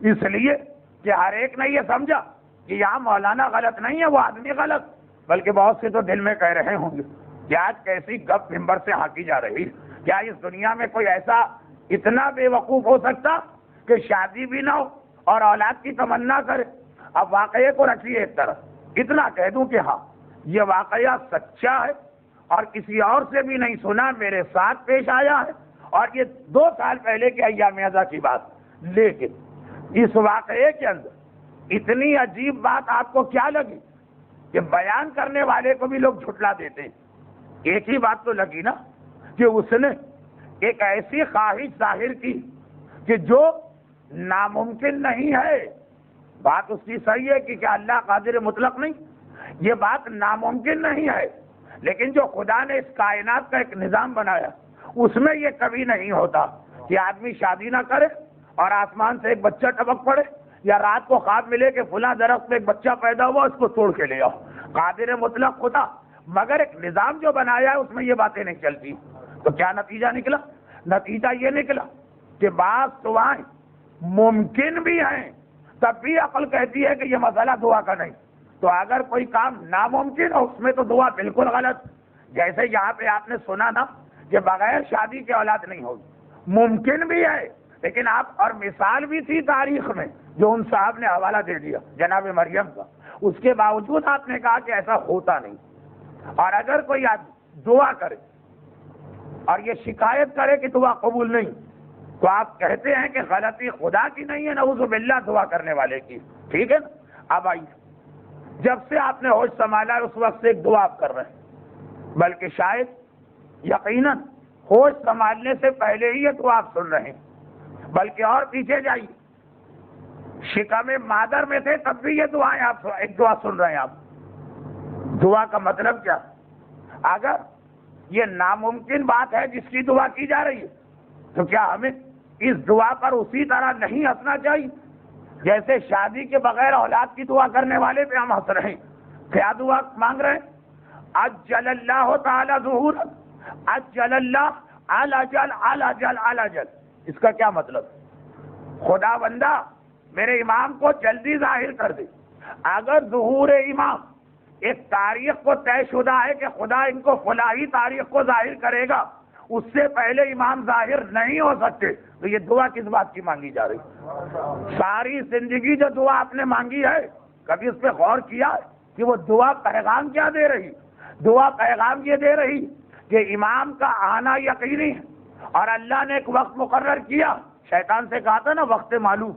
اس لیے کہ ہر ایک نے یہ سمجھا کہ یہاں مولانا غلط نہیں ہے، وہ آدمی غلط، بلکہ بہت سے تو دل میں کہہ رہے ہوں گے کہ آج کیسی گپ ممبر سے ہانکی جا رہی ہے، کیا اس دنیا میں کوئی ایسا اتنا بے وقوف ہو سکتا کہ شادی بھی نہ ہو اور اولاد کی تمنا کرے؟ اب واقعے کو رکھیے ایک طرف، اتنا کہہ دوں کہ ہاں یہ واقعہ سچا ہے اور کسی اور سے بھی نہیں سنا، میرے ساتھ پیش آیا ہے، اور یہ 2 سال پہلے کے ایام ازا کی بات۔ لیکن اس واقعے کے اندر اتنی عجیب بات آپ کو کیا لگی کہ بیان کرنے والے کو بھی لوگ جھٹلا دیتے ہیں؟ ایک ہی بات تو لگی نا کہ اس نے ایک ایسی خواہش ظاہر کی کہ جو ناممکن نہیں ہے۔ بات اس کی صحیح ہے کہ کیا اللہ قادر مطلق نہیں، یہ بات ناممکن نہیں ہے، لیکن جو خدا نے اس کائنات کا ایک نظام بنایا اس میں یہ کبھی نہیں ہوتا کہ آدمی شادی نہ کرے اور آسمان سے ایک بچہ ٹپک پڑے، یا رات کو خواب ملے کہ فلاں درخت میں ایک بچہ پیدا ہوا اس کو توڑ کے لے آؤ۔ قادر مطلق خدا، مگر ایک نظام جو بنایا ہے اس میں یہ باتیں نہیں چلتی۔ تو کیا نتیجہ نکلا؟ نتیجہ یہ نکلا کہ بعض دعائیں ممکن بھی ہیں، تب بھی عقل کہتی ہے کہ یہ مسئلہ دعا کا نہیں۔ تو اگر کوئی کام ناممکن ہو اس میں تو دعا بالکل غلط، جیسے یہاں پہ آپ نے سنا نا کہ بغیر شادی کے اولاد نہیں ہوگی، ممکن بھی ہے، لیکن آپ اور مثال بھی تھی تاریخ میں جو ان صاحب نے حوالہ دے دیا جناب مریم کا، اس کے باوجود آپ نے کہا کہ ایسا ہوتا نہیں۔ اور اگر کوئی آدمی دعا کرے اور یہ شکایت کرے کہ دعا قبول نہیں، تو آپ کہتے ہیں کہ غلطی خدا کی نہیں ہے، نعوذ باللہ دعا کرنے والے کی، ٹھیک ہے نا؟ اب آئیے، جب سے آپ نے ہوش سنبھالا اس وقت سے ایک دعا آپ کر رہے ہیں، بلکہ شاید یقیناً ہوش سنبھالنے سے پہلے ہی یہ دعا آپ سن رہے ہیں، بلکہ اور پیچھے جائیے، شکم مادر میں تھے تب بھی یہ دعائیں آپ ایک دعا سن رہے ہیں۔ آپ دعا کا مطلب کیا؟ اگر یہ ناممکن بات ہے جس کی دعا کی جا رہی ہے، تو کیا ہمیں اس دعا پر اسی طرح نہیں ہنسنا چاہیے جیسے شادی کے بغیر اولاد کی دعا کرنے والے پہ ہم ہنس رہے ہیں؟ کیا دعا مانگ رہے ہیں؟ اجل اللہ تعالی ظہور، اجل اللہ الاجل الاجل الاجل، اس کا کیا مطلب؟ خدا بندہ میرے امام کو جلدی ظاہر کر دے۔ اگر ظہور امام ایک تاریخ کو طے شدہ ہے کہ خدا ان کو فلاحی تاریخ کو ظاہر کرے گا، اس سے پہلے امام ظاہر نہیں ہو سکتے، تو یہ دعا کس بات کی مانگی جا رہی؟ ساری زندگی جو دعا آپ نے مانگی ہے، کبھی اس پہ غور کیا ہے کہ وہ دعا پیغام کیا دے رہی؟ دعا پیغام یہ دے رہی کہ امام کا آنا یقینی ہے، اور اللہ نے ایک وقت مقرر کیا، شیطان سے کہا تھا نا وقت معلوم،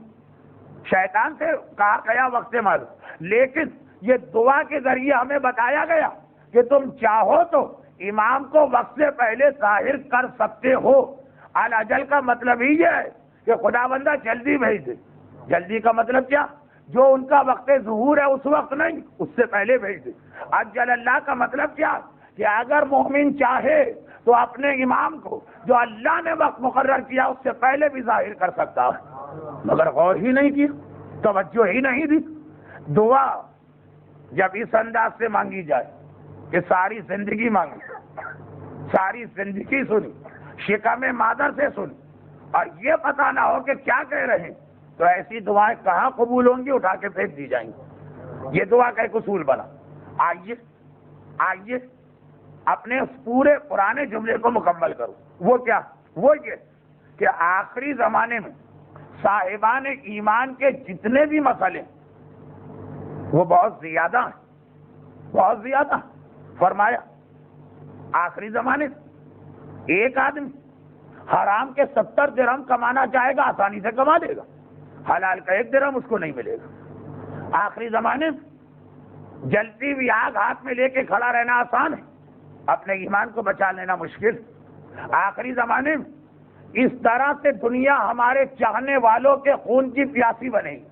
شیطان سے کہا گیا وقت معلوم، لیکن یہ دعا کے ذریعے ہمیں بتایا گیا کہ تم چاہو تو امام کو وقت سے پہلے ظاہر کر سکتے ہو۔ الاجل کا مطلب ہی یہ ہے کہ خدا بندہ جلدی بھیج دے۔ جلدی کا مطلب کیا؟ جو ان کا وقت ظہور ہے اس وقت نہیں، اس سے پہلے بھیج دے۔ اجل اللہ کا مطلب کیا؟ کہ اگر مومن چاہے تو اپنے امام کو جو اللہ نے وقت مقرر کیا اس سے پہلے بھی ظاہر کر سکتا ہے، مگر غور ہی نہیں کیا، توجہ ہی نہیں دی۔ دعا جب اس انداز سے مانگی جائے کہ ساری زندگی مانگی، ساری زندگی سنی، شکم مادر سے سنی، اور یہ پتہ نہ ہو کہ کیا کہہ رہے ہیں، تو ایسی دعائیں کہاں قبول ہوں گی؟ اٹھا کے پھینک دی جائیں گی۔ یہ دعا کا ایک اصول بنا۔ آئیے اپنے اس پورے پرانے جملے کو مکمل کرو۔ وہ کیا؟ وہ یہ کہ آخری زمانے میں صاحبان ایمان کے جتنے بھی مسئلے وہ بہت زیادہ ہیں، بہت زیادہ۔ فرمایا آخری زمانے میں ایک آدمی حرام کے 70 درہم کمانا چاہے گا، آسانی سے کما دے گا، حلال کا 1 درہم اس کو نہیں ملے گا۔ آخری زمانے میں جلتی ہوئی آگ ہاتھ میں لے کے کھڑا رہنا آسان ہے، اپنے ایمان کو بچا لینا مشکل۔ آخری زمانے میں اس طرح سے دنیا ہمارے چاہنے والوں کے خون کی پیاسی بنے گی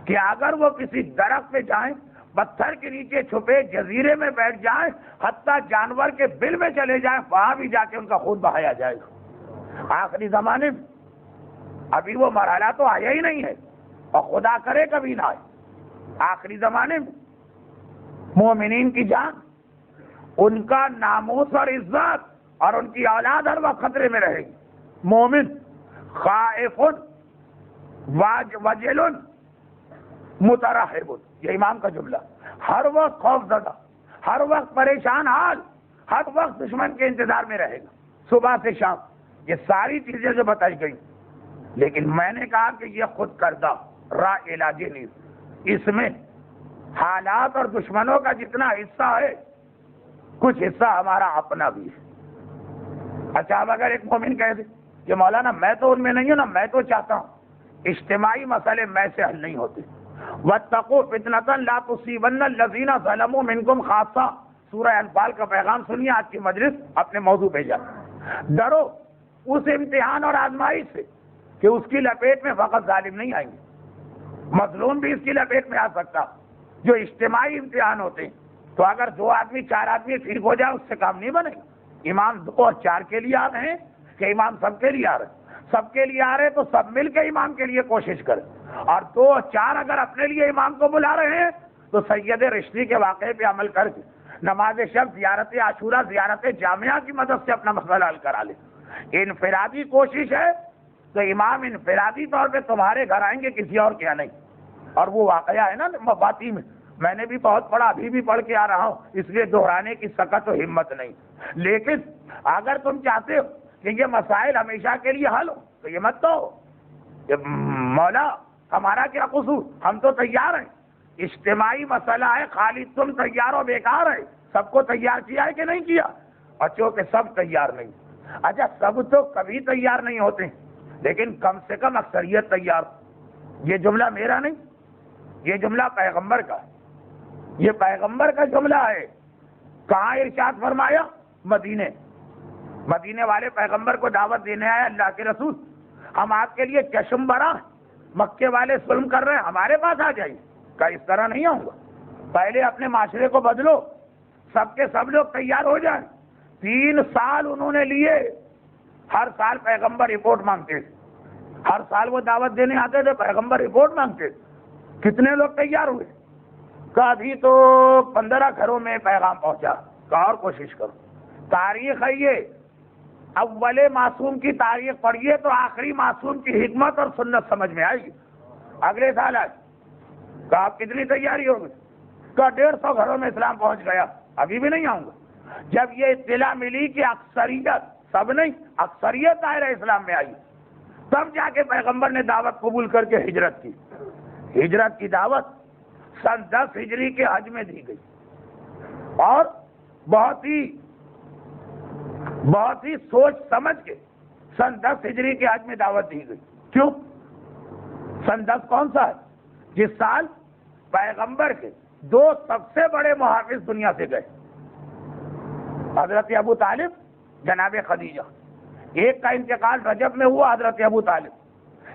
کہ اگر وہ کسی درخت پہ جائیں، پتھر کے نیچے چھپے جزیرے میں بیٹھ جائیں، حتیٰ جانور کے بل میں چلے جائیں، وہاں بھی جا کے ان کا خون بہایا جائے گا۔ آخری زمانے میں ابھی وہ مرحلہ تو آیا ہی نہیں ہے، اور خدا کرے کبھی نہ آئے۔ آخری زمانے میں مومنین کی جان، ان کا ناموس اور عزت اور ان کی اولاد ہر وقت خطرے میں رہے گی۔ مومن خائف وجل مترحب، یہ امام کا جملہ، ہر وقت خوف زدہ، ہر وقت پریشان حال، ہر وقت دشمن کے انتظار میں رہے گا، صبح سے شام۔ یہ ساری چیزیں جو بتائی گئی، لیکن میں نے کہا کہ یہ خود کردہ راہ علاجی نہیں، اس میں حالات اور دشمنوں کا جتنا حصہ ہے، کچھ حصہ ہمارا اپنا بھی ہے۔ اچھا، اب اگر ایک مومن کہہ دے کہ مولانا میں تو ان میں نہیں ہوں نا، میں تو چاہتا ہوں، اجتماعی مسئلے میں سے حل نہیں ہوتے۔ وَاتَّقُوا فِتْنَةً لَا تُصِيبَنَّ الَّذِينَ ظَلَمُوا مِنْكُمْ خَاصَّةً، سورہ انفال کا پیغام سنیے، آج کی مجلس اپنے موضوع پہ جائے۔ ڈرو اس امتحان اور آزمائش سے کہ اس کی لپیٹ میں فقط ظالم نہیں آئیں گے، مظلوم بھی اس کی لپیٹ میں آ سکتا۔ جو اجتماعی امتحان ہوتے ہیں تو اگر 2 آدمی 4 آدمی ٹھیک ہو جائے اس سے کام نہیں بنے گا۔ امام 2 اور 4 کے لیے آ رہے ہیں کہ امام سب کے لیے آ رہے ہیں؟ سب کے لیے آ رہے ہیں تو سب مل کے امام کے لیے کوشش کریں، اور 2 اور 4 اگر اپنے لیے امام کو بلا رہے ہیں تو سید رشتی کے واقعے پہ عمل کر کے نماز شب، زیارت عاشورہ، زیارت جامعہ کی مدد سے اپنا مسئلہ حل کرا لیں۔ انفرادی کوشش ہے تو امام انفرادی طور پہ تمہارے گھر آئیں گے، کسی اور کے یہاں نہیں۔ اور وہ واقعہ ہے نا مفاتی میں، میں نے بھی بہت پڑھا، ابھی بھی پڑھ کے آ رہا ہوں، اس لیے دہرانے کی سکت و ہمت نہیں. لیکن اگر تم چاہتے ہو کہ یہ مسائل ہمیشہ کے لیے حل ہو تو یہ مت تو کہ مولا ہمارا کیا قصور، ہم تو تیار ہیں. اجتماعی مسئلہ ہے، خالی تم تیار ہو بیکار ہے. سب کو تیار کیا ہے کہ نہیں کیا؟ اور چونکہ سب تیار نہیں. اچھا سب تو کبھی تیار نہیں ہوتے، لیکن کم سے کم اکثریت تیار. یہ جملہ میرا نہیں، یہ جملہ پیغمبر کا، یہ پیغمبر کا جملہ ہے. کہاں ارشاد فرمایا؟ مدینے والے پیغمبر کو دعوت دینے آئے اللہ کے رسول، ہم آپ کے لیے چشم برا، مکے والے ظلم کر رہے ہیں، ہمارے پاس آ جائیے. کہ اس طرح نہیں آؤں گا، پہلے اپنے معاشرے کو بدلو، سب کے سب لوگ تیار ہو جائیں. 3 سال انہوں نے لیے، ہر سال پیغمبر رپورٹ مانگتے تھے، ہر سال وہ دعوت دینے آتے تھے، پیغمبر رپورٹ مانگتے تھے. کتنے لوگ تیار ہوئے؟ کہ ابھی تو 15 گھروں میں پیغام پہنچا. کہ اور کوشش کرو. تاریخ ہے یہ، اول معصوم کی تاریخ پڑھیے تو آخری معصوم کی حکمت اور سنت سمجھ میں آئے گی. اگلے سال آئے کہ آپ کتنی تیاری ہوگی؟ کہ 150 گھروں میں اسلام پہنچ گیا، ابھی بھی نہیں آؤں گا. جب یہ اطلاع ملی کہ اکثریت، سب نہیں، اکثریت دائرہ اسلام میں آئی، تب جا کے پیغمبر نے دعوت قبول کر کے ہجرت کی. ہجرت کی دعوت سن 10 ہجری کے حج میں دی گئی، اور بہت ہی سوچ سمجھ کے سن 10 ہجری کے حج میں دعوت دی گئی. کیوں؟ سن 10 کون سا ہے؟ جس سال پیغمبر کے 2 سب سے بڑے محافظ دنیا سے گئے، حضرت ابو طالب، جناب خدیجہ. ایک کا انتقال رجب میں ہوا، حضرت ابو طالب.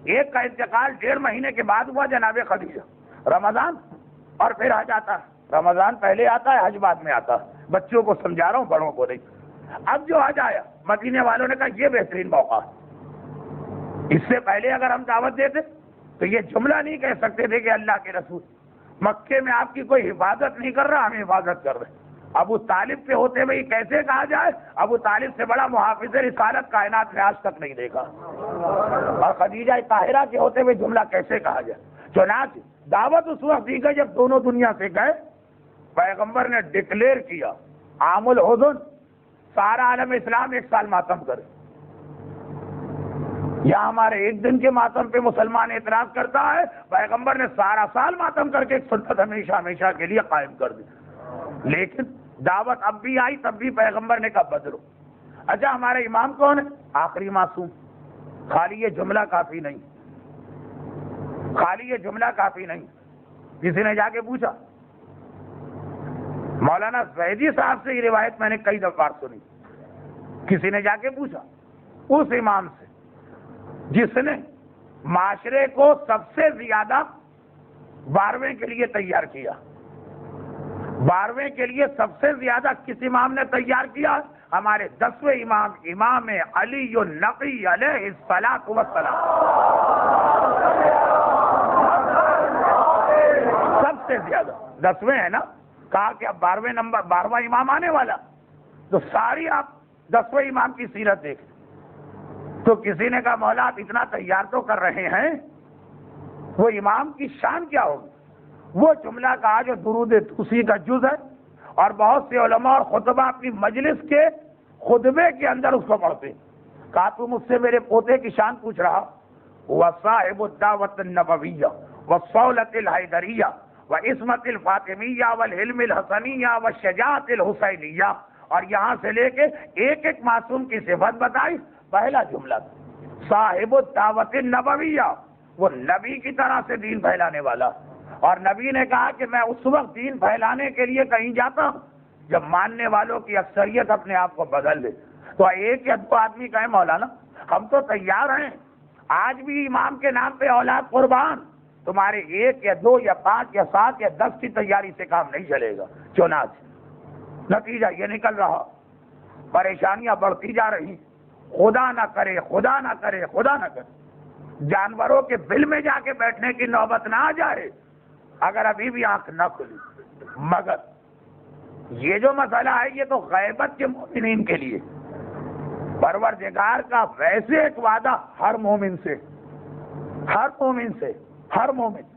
ایک کا انتقال 1.5 مہینے کے بعد ہوا، جناب خدیجہ. رمضان اور پھر حج آتا ہے، رمضان پہلے آتا ہے، حج بعد میں آتا ہے. بچوں کو سمجھا رہا ہوں، بڑوں کو نہیں. اب جو حج آیا، مدینے والوں نے کہا یہ بہترین موقع ہے. اس سے پہلے اگر ہم دعوت دیتے تو یہ جملہ نہیں کہہ سکتے تھے کہ اللہ کے رسول مکے میں آپ کی کوئی حفاظت نہیں کر رہا، ہم حفاظت کر رہے ہیں. ابو طالب کے ہوتے ہوئے کیسے کہا جائے؟ ابو طالب سے بڑا محافظ رسالت کائنات نے آج تک نہیں دیکھا. اور خدیجہ طاہرہ کے ہوتے ہوئے جملہ کیسے کہا جائے؟ چنانچہ دعوت اس وقت دی گئی جب دونوں دنیا سے گئے. پیغمبر نے ڈکلیئر کیا عام الحزن، سارا عالم اسلام 1 سال ماتم کرے. یہاں ہمارے 1 دن کے ماتم پہ مسلمان اعتراض کرتا ہے، پیغمبر نے سارا سال ماتم کر کے ایک سنت ہمیشہ ہمیشہ کے لیے قائم کر دی. لیکن دعوت اب بھی آئی، تب بھی پیغمبر نے کہا بدلو. اچھا ہمارے امام کون ہے؟ آخری معصوم. خالی یہ جملہ کافی نہیں، خالی یہ جملہ کافی نہیں. کسی نے جا کے پوچھا، مولانا زیدی صاحب سے یہ روایت میں نے کئی دفعہ سنی. کسی نے جا کے پوچھا اس امام سے جس نے معاشرے کو سب سے زیادہ 12ویں کے لیے تیار کیا، 12ویں کے لیے سب سے زیادہ کس امام نے تیار کیا؟ ہمارے 10ویں امام، امام علی النقی علیہ الصلاۃ والسلام. سب سے زیادہ 10ویں ہے نا. کہا کہ اب 12واں امام آنے والا، تو ساری آپ 10ویں امام کی سیرت دیکھیں. تو کسی نے کہا مولا آپ اتنا تیار تو کر رہے ہیں، وہ امام کی شان کیا ہوگی؟ وہ جملہ کہا جو درود توسی کا جز ہے، اور بہت سے علماء اور خطبہ اپنی مجلس کے خطبے کے اندر اس کو پڑھتے. کہا تو مجھ سے میرے پوتے کی شان پوچھ رہا؟ وصاحب الدعوت النبویہ والصولۃ الحیدریہ وعصمت الفاطمیہ والحلم الحسنیہ والشجاعت الحسینیہ، اور یہاں سے لے کے ایک ایک معصوم کی صفت بتائی. پہلا جملہ صاحب الدعوت النبویہ، وہ نبی کی طرح سے دین پھیلانے والا. اور نبی نے کہا کہ میں اس وقت دین پھیلانے کے لیے کہیں جاتا ہوں جب ماننے والوں کی اکثریت اپنے آپ کو بدل لے. تو 1 یا 2 آدمی کہے مولانا ہم تو تیار ہیں، آج بھی امام کے نام پہ اولاد قربان، تمہارے 1 یا 2 یا 5 یا 7 یا 10 کی تیاری سے کام نہیں چلے گا. چنانچہ نتیجہ یہ نکل رہا، پریشانیاں بڑھتی جا رہی. خدا نہ کرے، خدا نہ کرے، خدا نہ کرے جانوروں کے بل میں جا کے بیٹھنے کی نوبت نہ آ جائے اگر ابھی بھی آنکھ نہ کھلی. مگر یہ جو مسئلہ ہے یہ تو غیبت کے مومنین کے لیے، پروردگار کا ویسے ایک وعدہ ہر مومن سے، ہر مومن سے، ہر مومن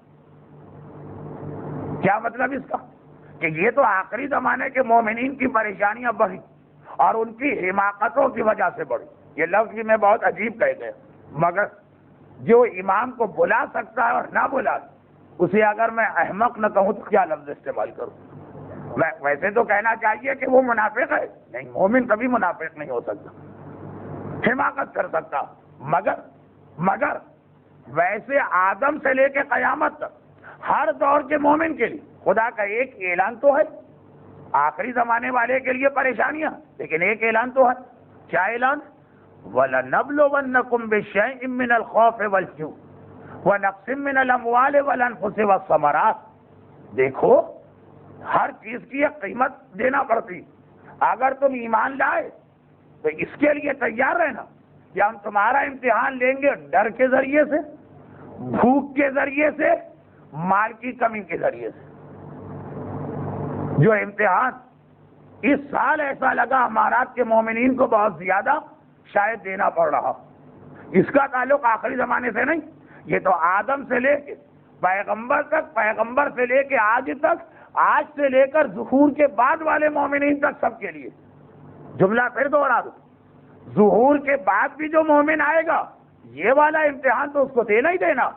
کیا مطلب اس کا؟ کہ یہ تو آخری زمانے کے مومنین کی پریشانیاں بڑھی اور ان کی حماقتوں کی وجہ سے بڑھی. یہ لفظ بھی میں بہت عجیب کہہ گیا، مگر جو امام کو بلا سکتا ہے اور نہ بلا اسے اگر میں احمق نہ کہوں تو کیا لفظ استعمال کروں؟ میں ویسے تو کہنا چاہیے کہ وہ منافق ہے، نہیں، مومن کبھی منافق نہیں ہو سکتا، حماقت کر سکتا، مگر ویسے آدم سے لے کے قیامت تک ہر دور کے مومن کے لیے خدا کا ایک اعلان تو ہے. آخری زمانے والے کے لیے پریشانیاں، لیکن ایک اعلان تو ہے. کیا اعلان؟ وَلَنَبْلُوَنَّكُمْ بِشَيْءٍ مِّنَ الْخَوْفِ وَالْجُوعِ وَنَقْصٍ مِّنَ الْأَمْوَالِ وَالْأَنفُسِ وَالثَّمَرَاتِ. دیکھو، ہر چیز کی ایک قیمت دینا پڑتی. اگر تم ایمان لائے تو اس کے لیے تیار رہنا کہ ہم تمہارا امتحان لیں گے ڈر کے ذریعے سے، بھوک کے ذریعے سے، مال کی کمی کے ذریعے سے. جو امتحان اس سال ایسا لگا امارات کے مومنین کو بہت زیادہ شاید دینا پڑ رہا، اس کا تعلق آخری زمانے سے نہیں، یہ تو آدم سے لے کے پیغمبر تک، پیغمبر سے لے کے آج تک، آج سے لے کر ظہور کے بعد والے مومنین تک، سب کے لیے. جملہ پھر دوہرا دو، ظہور کے بعد بھی جو مومن آئے گا یہ والا امتحان تو اس کو دینا ہی دینا.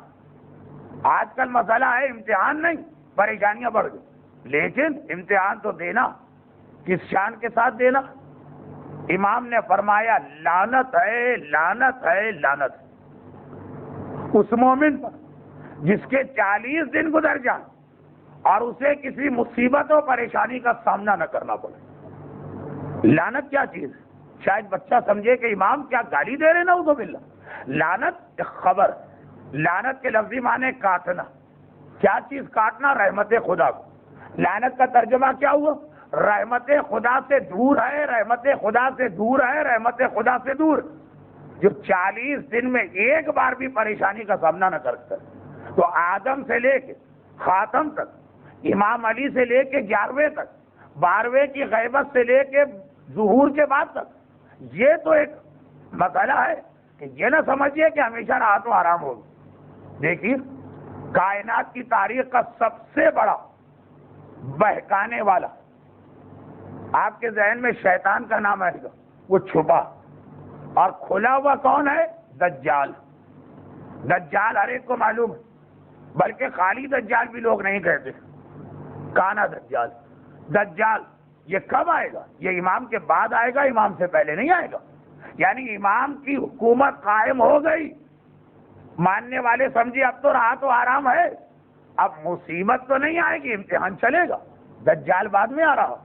آج کل مسئلہ ہے امتحان نہیں، پریشانیاں بڑھ گئی، لیکن امتحان تو دینا. کس شان کے ساتھ دینا؟ امام نے فرمایا لعنت ہے، لعنت ہے، لعنت اس مومن پر جس کے 40 دن گزر جائیں اور اسے کسی مصیبت و پریشانی کا سامنا نہ کرنا پڑے. لعنت کیا چیز ہے؟ شاید بچہ سمجھے کہ امام کیا گالی دے رہے نا، نعوذ باللہ. لعنت ایک خبر، لعنت کے لفظی معنی کاٹنا. کیا چیز کاٹنا؟ رحمت خدا کو. لعنت کا ترجمہ کیا ہوا؟ رحمت خدا سے دور ہے، رحمت خدا سے دور ہے، رحمت خدا سے دور. جو 40 دن میں ایک بار بھی پریشانی کا سامنا نہ کر سکتا، تو آدم سے لے کے خاتم تک، امام علی سے لے کے 11ویں تک، 12ویں کی غیبت سے لے کے ظہور کے بعد تک، یہ تو ایک مسئلہ ہے کہ یہ نہ سمجھیے کہ ہمیشہ راحت و آرام ہوگی. دیکھیے، کائنات کی تاریخ کا سب سے بڑا بہکانے والا، آپ کے ذہن میں شیطان کا نام آئے گا، وہ چھپا اور کھلا ہوا کون ہے؟ دجال. دجال ہر ایک کو معلوم ہے، بلکہ خالی دجال بھی لوگ نہیں کہتے، کانا دجال. دجال یہ کب آئے گا؟ یہ امام کے بعد آئے گا، امام سے پہلے نہیں آئے گا. یعنی امام کی حکومت قائم ہو گئی، ماننے والے سمجھے اب تو راحت و آرام ہے، اب مصیبت تو نہیں آئے گی، امتحان چلے گا. دجال بعد میں آ رہا،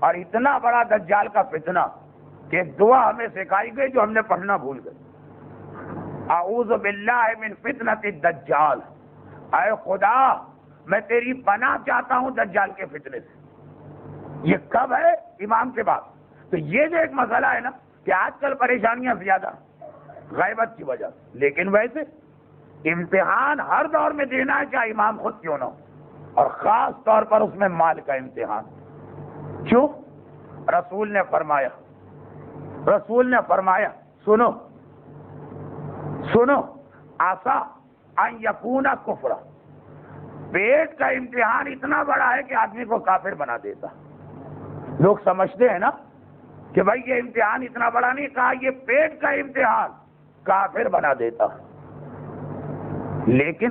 اور اتنا بڑا دجال کا فتنہ کہ دعا ہمیں سکھائی گئی جو ہم نے پڑھنا بھول گئے. اعوذ باللہ من فتنۃ الدجال. اے خدا، میں تیری پناہ چاہتا ہوں دجال کے فتنے سے. یہ کب ہے؟ امام کے بعد. تو یہ جو ایک مسئلہ ہے نا کہ آج کل پریشانیاں زیادہ غیبت کی وجہ سے، لیکن ویسے امتحان ہر دور میں دینا ہے، چاہے امام خود کیوں نہ ہو، اور خاص طور پر اس میں مال کا امتحان. کیوں؟ رسول نے فرمایا سنو آسا ان یکون کفرا. پیٹ کا امتحان اتنا بڑا ہے کہ آدمی کو کافر بنا دیتا. لوگ سمجھتے ہیں نا کہ بھائی یہ امتحان اتنا بڑا نہیں، کہا یہ پیٹ کا امتحان کافر بنا دیتا. لیکن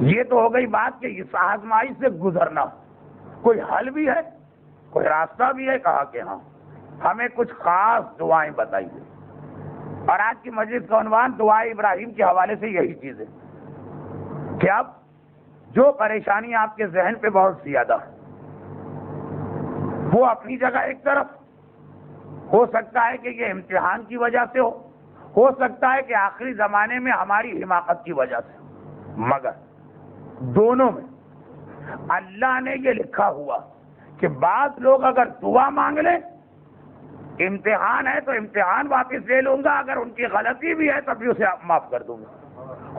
یہ تو ہو گئی بات کہ اس آزمائش سے گزرنا. کوئی حل بھی ہے، کوئی راستہ بھی ہے؟ کہا کہ ہاں، ہمیں کچھ خاص دعائیں بتائیے. اور آج کی مجلس کا عنوان دعائے ابراہیم کے حوالے سے یہی چیز ہے کہ اب جو پریشانی آپ کے ذہن پہ بہت زیادہ ہے، وہ اپنی جگہ ایک طرف، ہو سکتا ہے کہ یہ امتحان کی وجہ سے ہو سکتا ہے کہ آخری زمانے میں ہماری حماقت کی وجہ سے، مگر دونوں میں اللہ نے یہ لکھا ہوا کہ بعض لوگ اگر دعا مانگ لیں، امتحان ہے تو امتحان واپس لے لوں گا، اگر ان کی غلطی بھی ہے تب بھی اسے معاف کر دوں گا.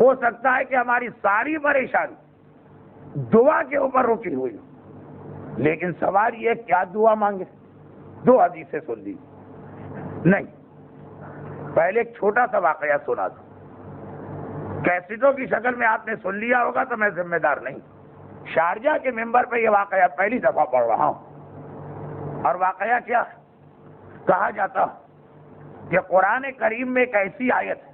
ہو سکتا ہے کہ ہماری ساری پریشانی دعا کے اوپر رکی ہوئی ہو، لیکن سوال یہ کیا دعا مانگے؟ 2 حدیثیں سن لی. نہیں، پہلے ایک چھوٹا سا واقعہ سنا دو. کیسٹوں کی شکل میں آپ نے سن لیا ہوگا تو میں ذمہ دار نہیں. شارجہ کے ممبر پہ یہ واقعہ پہلی دفعہ پڑھ رہا ہوں، اور واقعہ کیا ہے؟ کہا جاتا کہ قرآن کریم میں ایک ایسی آیت ہے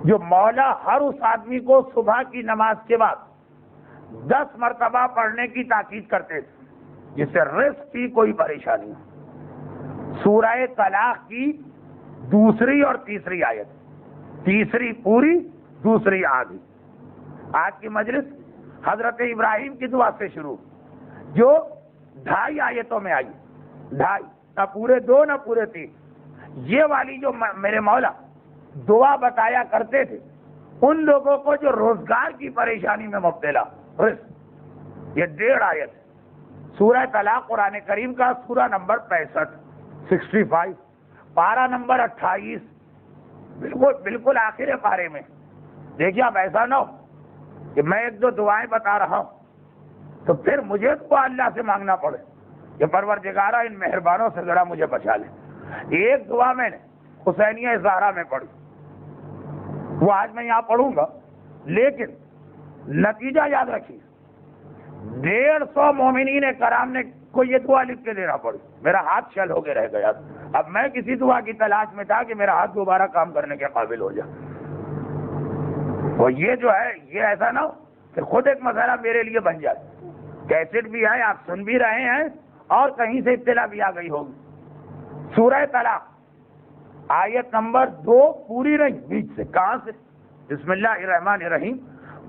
جو مولا ہر اس آدمی کو صبح کی نماز کے بعد 10 مرتبہ پڑھنے کی تاکید کرتے تھے جس سے رزق کی کوئی پریشانی ہو۔ سورہ طلاق کی دوسری اور تیسری آیت، تیسری پوری، دوسری آدھی۔ آج کی مجلس حضرت ابراہیم کی دعا سے شروع، جو 2.5 آیتوں میں آئی، 2.5، نہ پورے 2 نہ پورے 3۔ یہ والی جو میرے مولا دعا بتایا کرتے تھے ان لوگوں کو جو روزگار کی پریشانی میں مبتلا، یہ 1.5 آیت ہے۔ سورہ طلاق قرآن کریم کا سورہ نمبر 65 پارہ نمبر 28، بالکل آخر پارے میں۔ دیکھیے اب ایسا نہ ہو کہ میں 1-2 دعائیں بتا رہا ہوں تو پھر مجھے تو اللہ سے مانگنا پڑے کہ پروردگارہ ان مہربانوں سے ذرا مجھے بچا لے۔ ایک دعا میں نے حسینیہ زہرا میں پڑھی، وہ آج میں یہاں پڑھوں گا، لیکن نتیجہ یاد رکھیے 150 مومنین کرام نے کو یہ دعا لکھ کے دینا پڑی۔ میرا ہاتھ شل ہو کے رہ گیا، اب میں کسی دعا کی تلاش میں تھا کہ میرا ہاتھ دوبارہ کام کرنے کے قابل ہو جائے۔ وہ یہ جو ہے، یہ ایسا نہ ہو کہ خود ایک مسئلہ میرے لیے بن جائے۔ کیسٹ بھی ہے، آپ سن بھی رہے ہیں اور کہیں سے اطلاع بھی آ گئی ہوگی۔ سورہ طلاق آیت نمبر 2 پوری نہیں، بیچ سے، کہاں سے؟ بسم اللہ الرحمن الرحیم،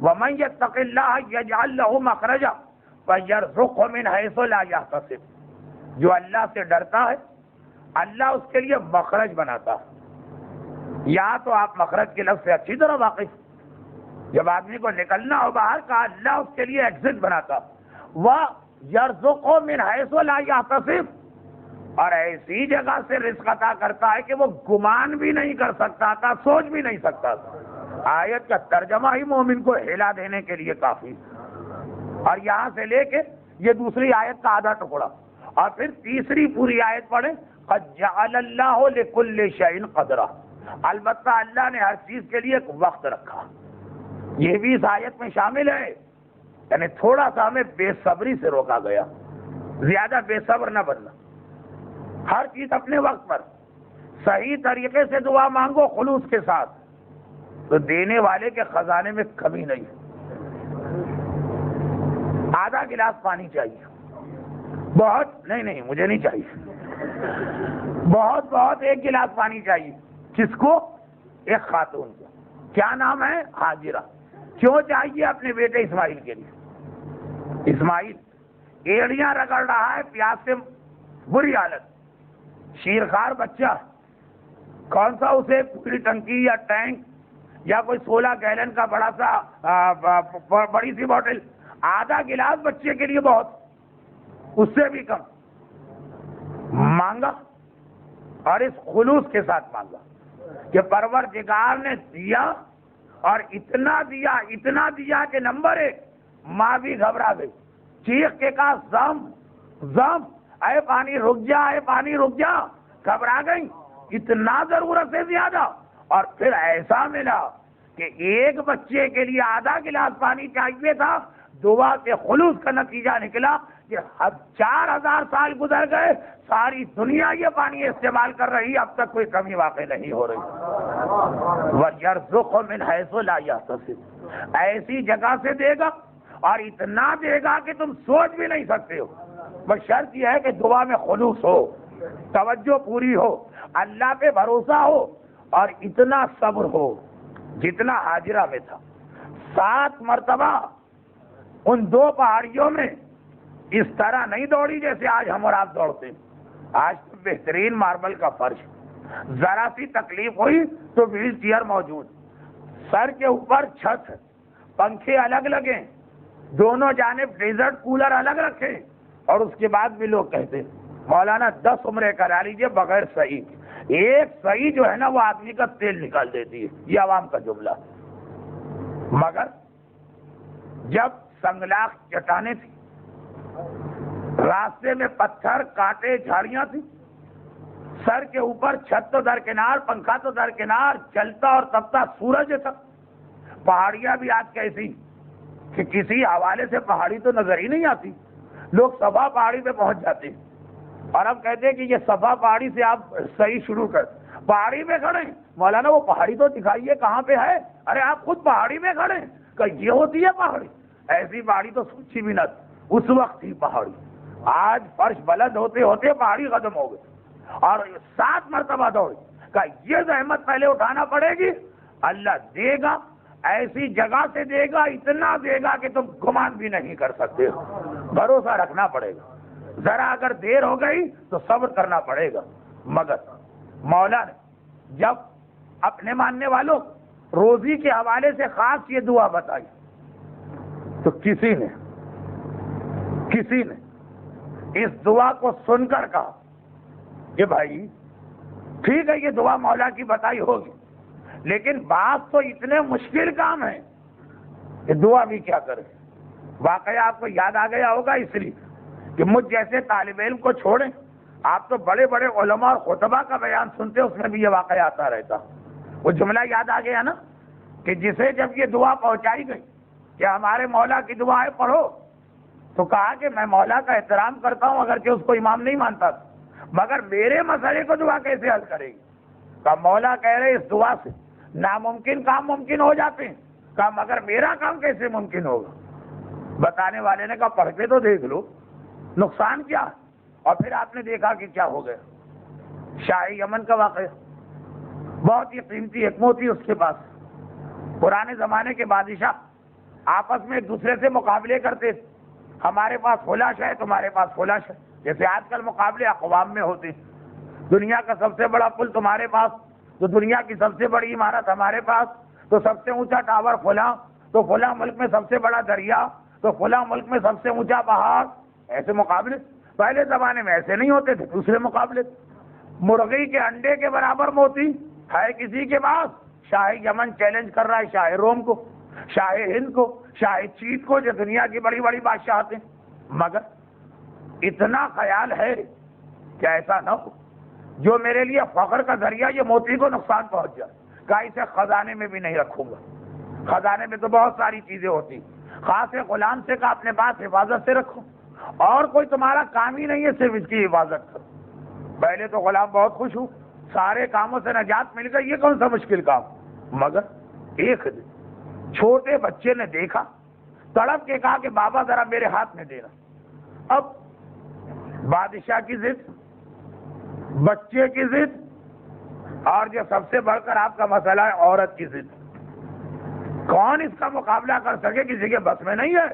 وَمَن يَتَّقِ اللَّهَ يَجْعَل لَّهُ مَخْرَجًا وَيَرْزُقْهُ مِنْ حَيْثُ لَا يَحْتَسِبُ۔ جو اللہ سے ڈرتا ہے اللہ اس کے لیے مخرج بناتا ہے۔ یہاں تو آپ مخرج کے لفظ سے اچھی طرح واقف، جب آدمی کو نکلنا ہو باہر کا، اللہ اس کے لیے ایگزٹ بناتا۔ وَيَرْزُقْهُ مِنْ حَيْثُ لَا يَحْتَسِبُ، اور ایسی جگہ سے رزق عطا کرتا ہے کہ وہ گمان بھی نہیں کر سکتا تھا، سوچ بھی نہیں سکتا تھا۔ آیت کا ترجمہ ہی مومن کو ہلا دینے کے لیے کافی۔ اور یہاں سے لے کے یہ دوسری آیت کا آدھا ٹکڑا، اور پھر تیسری پوری آیت پڑھیں، قَدْ جَعَلَ اللَّهُ لِكُلِّ شَيْءٍ قَدْرًا، البتہ اللہ نے ہر چیز کے لیے ایک وقت رکھا۔ یہ بھی اس آیت میں شامل ہے، یعنی تھوڑا سا ہمیں بے صبری سے روکا گیا، زیادہ بے صبر نہ بننا، ہر چیز اپنے وقت پر، صحیح طریقے سے دعا مانگو خلوص کے ساتھ، تو دینے والے کے خزانے میں کمی نہیں۔ آدھا گلاس پانی چاہیے، بہت نہیں مجھے نہیں چاہیے، بہت 1 گلاس پانی چاہیے۔ کس کو؟ ایک خاتون کو، کیا نام ہے؟ حاجرہ۔ کیوں چاہیے؟ اپنے بیٹے اسماعیل کے لیے۔ اسماعیل ایڑیاں رگڑ رہا ہے، پیاس سے بری حالت، شیرخوار بچہ، کون سا اسے پوری ٹنکی یا ٹینک یا کوئی 16 گیلن کا بڑا سا بڑی سی بوتل، آدھا گلاس بچے کے لیے بہت، اس سے بھی کم مانگا، اور اس خلوص کے ساتھ مانگا کہ پروردگار نے دیا، اور اتنا دیا کہ نمبر 1 ماں بھی گھبرا گئی، چیخ کے کہا زم، اے پانی رک جا، اے پانی رک جا، گھبرا گئی، اتنا ضرورت سے زیادہ۔ اور پھر ایسا ملا کہ ایک بچے کے لیے آدھا گلاس پانی چاہیے تھا، دعا کے خلوص کا نتیجہ نکلا کہ 4000 سال گزر گئے، ساری دنیا یہ پانی استعمال کر رہی، اب تک کوئی کمی واقع نہیں ہو رہی۔ وَيَرْزُقْهُ مِنْ حَيْثُ لَا يَحْتَسِبُ، ایسی جگہ سے دے گا اور اتنا دے گا کہ تم سوچ بھی نہیں سکتے ہو۔ بس شرط یہ ہے کہ دعا میں خلوص ہو، توجہ پوری ہو، اللہ پہ بھروسہ ہو، اور اتنا صبر ہو جتنا حاجرہ میں تھا۔ 7 مرتبہ ان 2 پہاڑیوں میں اس طرح نہیں دوڑی جیسے آج ہم اور آپ دوڑتے ہیں۔ آج تو بہترین ماربل کا فرش، ذرا سی تکلیف ہوئی تو ویل چیئر موجود، سر کے اوپر چھت، پنکھے الگ لگے، دونوں جانب ڈیزرٹ کولر الگ رکھے، اور اس کے بعد بھی لوگ کہتے مولانا 10 عمرے کرا لیجیے بغیر صحیح، ایک صحیح جو ہے نا وہ آدمی کا تیل نکال دیتی ہے، یہ عوام کا جملہ۔ مگر جب سنگلاخ چٹانیں تھی، راستے میں پتھر کانٹے جھاڑیاں تھی، سر کے اوپر چھت تو درکنار، پنکھا تو درکنار، جلتا اور تپتا سورج تھا، پہاڑیاں بھی آج کیسی کہ کسی حوالے سے پہاڑی تو نظر ہی نہیں آتی، لوگ صفا پہاڑی پہ پہنچ جاتے ہیں اور اب کہتے ہیں کہ یہ صفا پہاڑی سے آپ صحیح شروع کر، پہاڑی پہ کھڑے ہیں، مولانا وہ پہاڑی تو دکھائیے کہاں پہ ہے، ارے آپ خود پہاڑی پہ کھڑے ہیں، کہ یہ ہوتی ہے پہاڑی، ایسی پہاڑی تو سوچی بھی نہ اس وقت تھی پہاڑی، آج فرش بلند ہوتے ہوتے پہاڑی ختم ہو گئی اور 7 مرتبہ دوڑی، کہ یہ زحمت پہلے اٹھانا پڑے گی، اللہ دے گا، ایسی جگہ سے دے گا، اتنا دے گا کہ تم گمان بھی نہیں کر سکتے ہو، بھروسہ رکھنا پڑے گا، ذرا اگر دیر ہو گئی تو صبر کرنا پڑے گا۔ مگر مولا نے جب اپنے ماننے والوں روزی کے حوالے سے خاص یہ دعا بتائی تو کسی نے اس دعا کو سن کر کہا کہ بھائی ٹھیک ہے یہ دعا مولا کی بتائی ہوگی، لیکن بات تو اتنے مشکل کام ہے کہ دعا بھی کیا کرے۔ واقعہ آپ کو یاد آ گیا ہوگا اس لیے کہ مجھ جیسے طالب علم کو چھوڑیں، آپ تو بڑے بڑے علماء اور خطبہ کا بیان سنتے، اس میں بھی یہ واقعہ آتا رہتا۔ وہ جملہ یاد آ گیا نا کہ جسے جب یہ دعا پہنچائی گئی کہ ہمارے مولا کی دعائیں پڑھو، تو کہا کہ میں مولا کا احترام کرتا ہوں اگرچہ اس کو امام نہیں مانتا، مگر میرے مسئلے کو دعا کیسے حل کرے گی؟ کہا مولا کہہ رہے اس دعا سے ناممکن کام ممکن ہو جاتے ہیں، کہا مگر میرا کام کیسے ممکن ہوگا؟ بتانے والے نے کہا پڑھ کے تو دیکھ لو، نقصان کیا؟ اور پھر آپ نے دیکھا کہ کیا ہو گیا۔ شاہ یمن کا واقعہ، بہت ہی قیمتی حکمت تھی اس کے پاس، پرانے زمانے کے بادشاہ آپس میں ایک دوسرے سے مقابلے کرتے تھے، ہمارے پاس فلاں ہے تمہارے پاس فلاں ہے، جیسے آج کل مقابلے اقوام میں ہوتے ہیں، دنیا کا سب سے بڑا پل تمہارے پاس، تو دنیا کی سب سے بڑی عمارت ہمارے پاس، تو سب سے اونچا ٹاور فلاں، تو فلاں ملک میں سب سے بڑا دریا، تو فلاں ملک میں سب سے اونچا پہاڑ، ایسے مقابلے پہلے زمانے میں ایسے نہیں ہوتے تھے۔ دوسرے مقابلے مرغی کے انڈے کے برابر موتی ہے کسی کے پاس، شاہ یمن چیلنج کر رہا ہے شاہ روم کو، شاہ ہند کو، شاہ چین کو، جو دنیا کی بڑی بڑی بادشاہت ہیں، مگر اتنا خیال ہے کہ ایسا نہ ہو جو میرے لیے فخر کا ذریعہ یہ موتی کو نقصان پہنچ جائے، کہ اسے خزانے میں بھی نہیں رکھوں گا، خزانے میں تو بہت ساری چیزیں ہوتی، خاص غلام سے کہا اپنے پاس حفاظت سے رکھو، اور کوئی تمہارا کام ہی نہیں ہے صرف اس کی حفاظت کرو۔ پہلے تو غلام بہت خوش ہوں، سارے کاموں سے نجات مل گئی، یہ کون سا مشکل کام؟ مگر ایک دن چھوٹے بچے نے دیکھا، تڑپ کے کہا کہ بابا ذرا میرے ہاتھ میں دینا۔ اب بادشاہ کی ضد، بچے کی ضد، اور جو سب سے بڑھ کر آپ کا مسئلہ ہے عورت کی ضد، کون اس کا مقابلہ کر سکے؟ کسی کے بس میں نہیں ہے،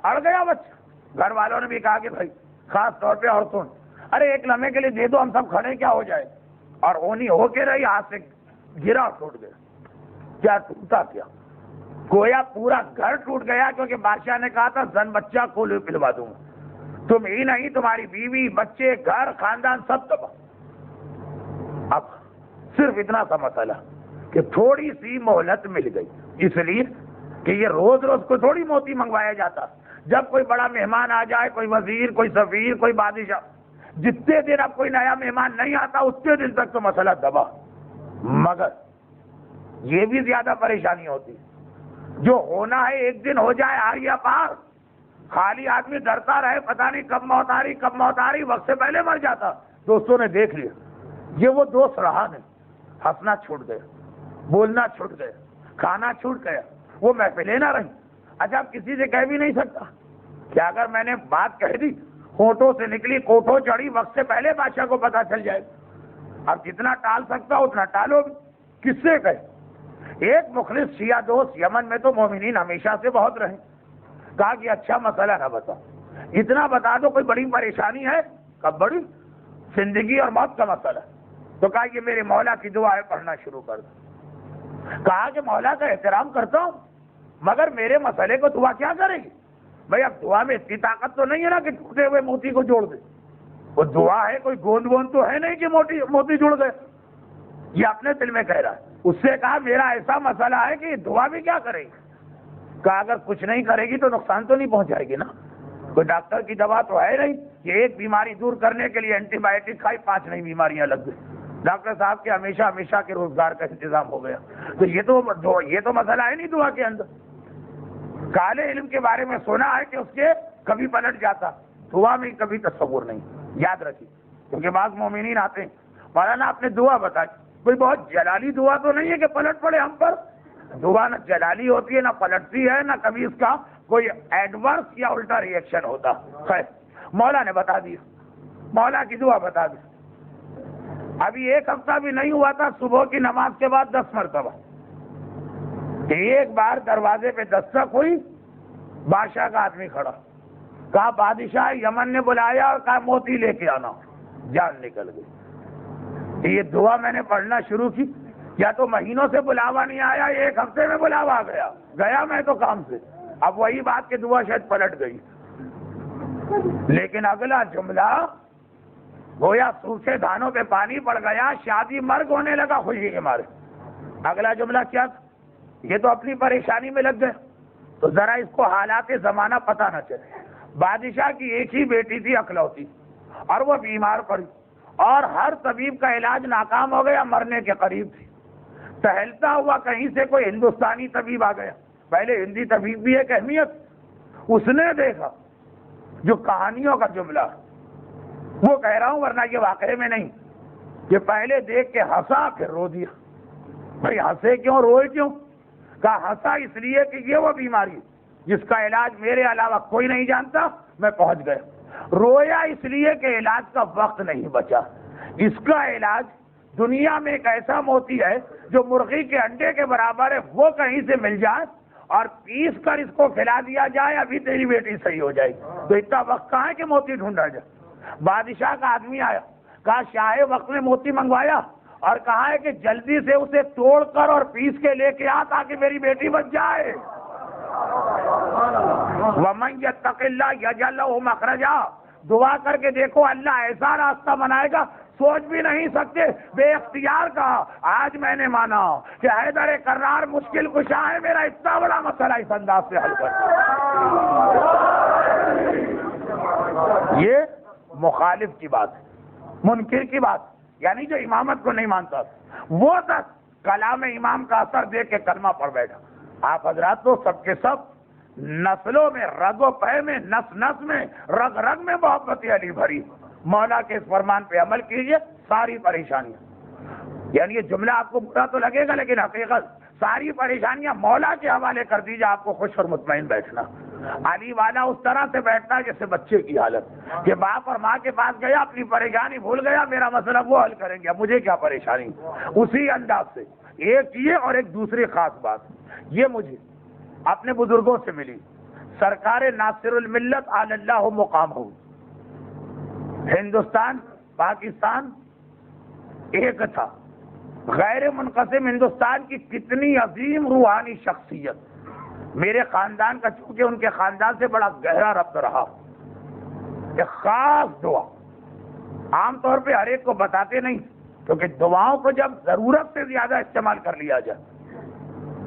اڑ گیا بچہ۔ گھر والوں نے بھی کہا کہ بھائی خاص طور پہ عورتوں نے، ارے ایک لمحے کے لیے دے دو، ہم سب کھڑے کیا ہو جائے، اور اونی ہو کے رہی، ہاتھ سے گرا اور ٹوٹ گیا۔ کیا ٹوٹا؟ کیا گویا پورا گھر ٹوٹ گیا، کیونکہ بادشاہ نے کہا تھا زن بچہ کو پلوا دوں گا، تم ہی نہیں تمہاری بیوی بچے گھر خاندان سب تباہ۔ اب صرف اتنا سا مسئلہ کہ تھوڑی سی مہلت مل گئی، اس لیے کہ یہ روز روز کو تھوڑی موتی منگوایا جاتا، جب کوئی بڑا مہمان آ جائے، کوئی وزیر، کوئی سفیر، کوئی بادشاہ، جتنے دن اب کوئی نیا مہمان نہیں آتا اتنے دن تک تو مسئلہ دبا۔ مگر یہ بھی زیادہ پریشانی ہوتی، جو ہونا ہے ایک دن ہو جائے آریا پار، خالی آدمی ڈرتا رہے پتہ نہیں کب موت آ رہی، کب موت آ رہی، وقت سے پہلے مر جاتا۔ دوستوں نے دیکھ لیا، یہ وہ دوست رہا نہیں، ہنسنا چھوٹ گیا، بولنا چھوٹ گیا، کھانا چھوٹ گیا، وہ محفلیں نہ رہی۔ اچھا اب کسی سے کہہ بھی نہیں سکتا کہ اگر میں نے بات کہہ دی، ہونٹوں سے نکلی کوٹھوں چڑھی، وقت سے پہلے بادشاہ کو پتہ چل جائے۔ اب جتنا ٹال سکتا اتنا ٹالو بھی، کس سے کہے؟ ایک مخلص شیعہ دوست یمن میں تو مومنین ہمیشہ سے بہت رہے، کہا کہ اچھا مسئلہ نہ بتا، اتنا بتا دو کوئی بڑی پریشانی ہے؟ کب بڑی؟ زندگی اور موت کا مسئلہ۔ تو کہا کہ میرے مولا کی دعائیں پڑھنا شروع کر دو۔ کہا کہ مولا کا احترام کرتا ہوں، مگر میرے مسئلے کو دعا کیا کرے گی؟ بھائی اب دعا میں اتنی طاقت تو نہیں ہے نا کہ ٹوٹے ہوئے موتی کو جوڑ دے، وہ دعا ہے، کوئی گوند ووند تو ہے نہیں کہ موتی جڑ گئے، یہ اپنے دل میں کہہ رہا ہے۔ اس سے کہا میرا ایسا مسئلہ ہے کہ دعا بھی کیا کرے گی؟ کہا اگر کچھ نہیں کرے گی تو نقصان تو نہیں پہنچائے گی نا، کوئی ڈاکٹر کی دوا تو ہے نہیں کہ ایک بیماری دور کرنے کے لیے اینٹی بائیوٹک کھائی 5 نئی بیماریاں لگ گئی، ڈاکٹر صاحب کے ہمیشہ کے روزگار کا انتظام ہو گیا۔ تو یہ تو مسئلہ ہے نہیں دعا کے اندر۔ کالے علم کے بارے میں سنا ہے کہ اس کے کبھی پلٹ جاتا، دعا میں کبھی تصور نہیں، یاد رکھیے، کیونکہ بعض مومنین آتے ہیں مولانا آپ نے دعا بتائی، کوئی بہت جلالی دعا تو نہیں ہے کہ پلٹ پڑے ہم پر، دعا نہ جلالی ہوتی ہے نہ پلٹتی ہے، نہ کبھی اس کا کوئی ایڈورس یا الٹا ریئیکشن ہوتا. خیر مولا نے بتا دیا، مولا کی دعا بتا دی. ابھی ایک ہفتہ بھی نہیں ہوا تھا، صبح کی نماز کے بعد 10 مرتبہ کہ ایک بار دروازے پہ دستک ہوئی، بادشاہ کا آدمی کھڑا، کہا بادشاہ یمن نے بلایا اور کہا موتی لے کے آنا، جان نکل گئی. یہ دعا میں نے پڑھنا شروع کی، یا تو مہینوں سے بلاوا نہیں آیا، ایک ہفتے میں بلاوا آ گیا میں تو کام سے. اب وہی بات کہ دعا شاید پلٹ گئی، لیکن اگلا جملہ گویا سوکھے دھانوں پہ پانی پڑ گیا، شادی مرگ ہونے لگا خوشی کے مارے. اگلا جملہ کیا تھا؟ یہ تو اپنی پریشانی میں لگ گئے، تو ذرا اس کو حالات زمانہ پتہ نہ چلے. بادشاہ کی ایک ہی بیٹی تھی اکلوتی، اور وہ بیمار پڑی اور ہر طبیب کا علاج ناکام ہو گیا، مرنے کے قریب تھی. ٹہلتا ہوا کہیں سے کوئی ہندوستانی طبیب آ گیا، پہلے ہندی طبیب بھی ایک اہمیت، اس نے دیکھا جو کہانیوں کا جملہ، وہ کہہ رہا ہوں ورنہ یہ واقعے میں نہیں، کہ پہلے دیکھ کے ہنسا پھر رو دیا. بھائی ہنسے کیوں روئے کیوں؟ کہا ہنسا اس لیے کہ یہ وہ بیماری جس کا علاج میرے علاوہ کوئی نہیں جانتا، میں پہنچ گیا. رویا اس لیے کہ علاج کا وقت نہیں بچا. اس کا علاج دنیا میں ایک ایسا موتی ہے جو مرغی کے انڈے کے برابر ہے، وہ کہیں سے مل جائے اور پیس کر اس کو کھلا دیا جائے، ابھی تیری بیٹی صحیح ہو جائے گی. تو اتنا وقت کہاں ہے کہ موتی ڈھونڈا جائے. بادشاہ کا آدمی آیا، کہا شاہ وقت میں موتی منگوایا اور کہا ہے کہ جلدی سے اسے توڑ کر اور پیس کے لے کے آ تاکہ میری بیٹی بچ جائے. وَمَن يَتَّقِ اللَّهَ يَجْعَل لَّهُ مَخْرَجًا، دعا کر کے دیکھو اللہ ایسا راستہ بنائے گا سوچ بھی نہیں سکتے. بے اختیار کہا آج میں نے مانا کہ حیدر کرار مشکل کشا ہے، میرا اتنا بڑا مسئلہ اس انداز سے حل کر. یہ مخالف کی بات ہے، منکر کی بات، یعنی جو امامت کو نہیں مانتا وہ تک کلام امام کا اثر دیکھ کے کلمہ پڑھ بیٹھا. آپ حضرات تو سب کے سب نسلوں میں، رگ و پے میں، نس نس میں، رگ رگ میں محبت علی بھری. مولا کے اس فرمان پہ عمل کیجئے، ساری پریشانیاں، یعنی یہ جملہ آپ کو برا تو لگے گا لیکن حقیقت ساری پریشانیاں مولا کے حوالے کر دیجئے، آپ کو خوش اور مطمئن بیٹھنا. علی والا اس طرح سے بیٹھتا ہے جیسے بچے کی حالت کہ باپ اور ماں کے پاس گیا، اپنی پریشانی بھول گیا، میرا مسئلہ وہ حل کریں گے، مجھے کیا پریشانی. اسی انداز سے ایک یہ اور ایک دوسری خاص بات یہ مجھے اپنے بزرگوں سے ملی. سرکار ناصر الملت علی اللہ مقام ہو، ہندوستان پاکستان ایک تھا، غیر منقسم ہندوستان کی کتنی عظیم روحانی شخصیت. میرے خاندان کا چونکہ ان کے خاندان سے بڑا گہرا ربط رہا، ایک خاص دعا عام طور پہ ہر ایک کو بتاتے نہیں، کیونکہ دعاؤں کو جب ضرورت سے زیادہ استعمال کر لیا جائے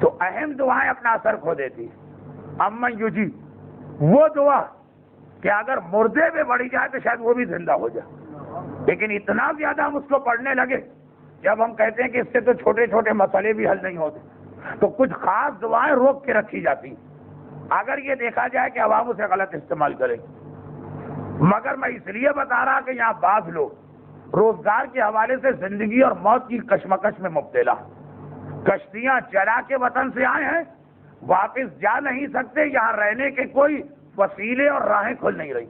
تو اہم دعائیں اپنا اثر کھو دیتی. امن یجی، وہ دعا کہ اگر مردے میں بڑھی جائے تو شاید وہ بھی زندہ ہو جائے، لیکن اتنا زیادہ ہم اس کو پڑھنے لگے جب ہم کہتے ہیں کہ اس سے تو چھوٹے چھوٹے مسئلے بھی حل نہیں ہوتے، تو کچھ خاص دعائیں روک کے رکھی جاتی اگر یہ دیکھا جائے کہ عوام اسے غلط استعمال کریں. مگر میں اس لیے بتا رہا کہ یہاں بعض لوگ روزگار کے حوالے سے زندگی اور موت کی کشمکش میں مبتلا، کشتیاں چلا کے وطن سے آئے ہیں، واپس جا نہیں سکتے، یہاں رہنے کے کوئی وسیلے اور راہیں کھل نہیں رہی.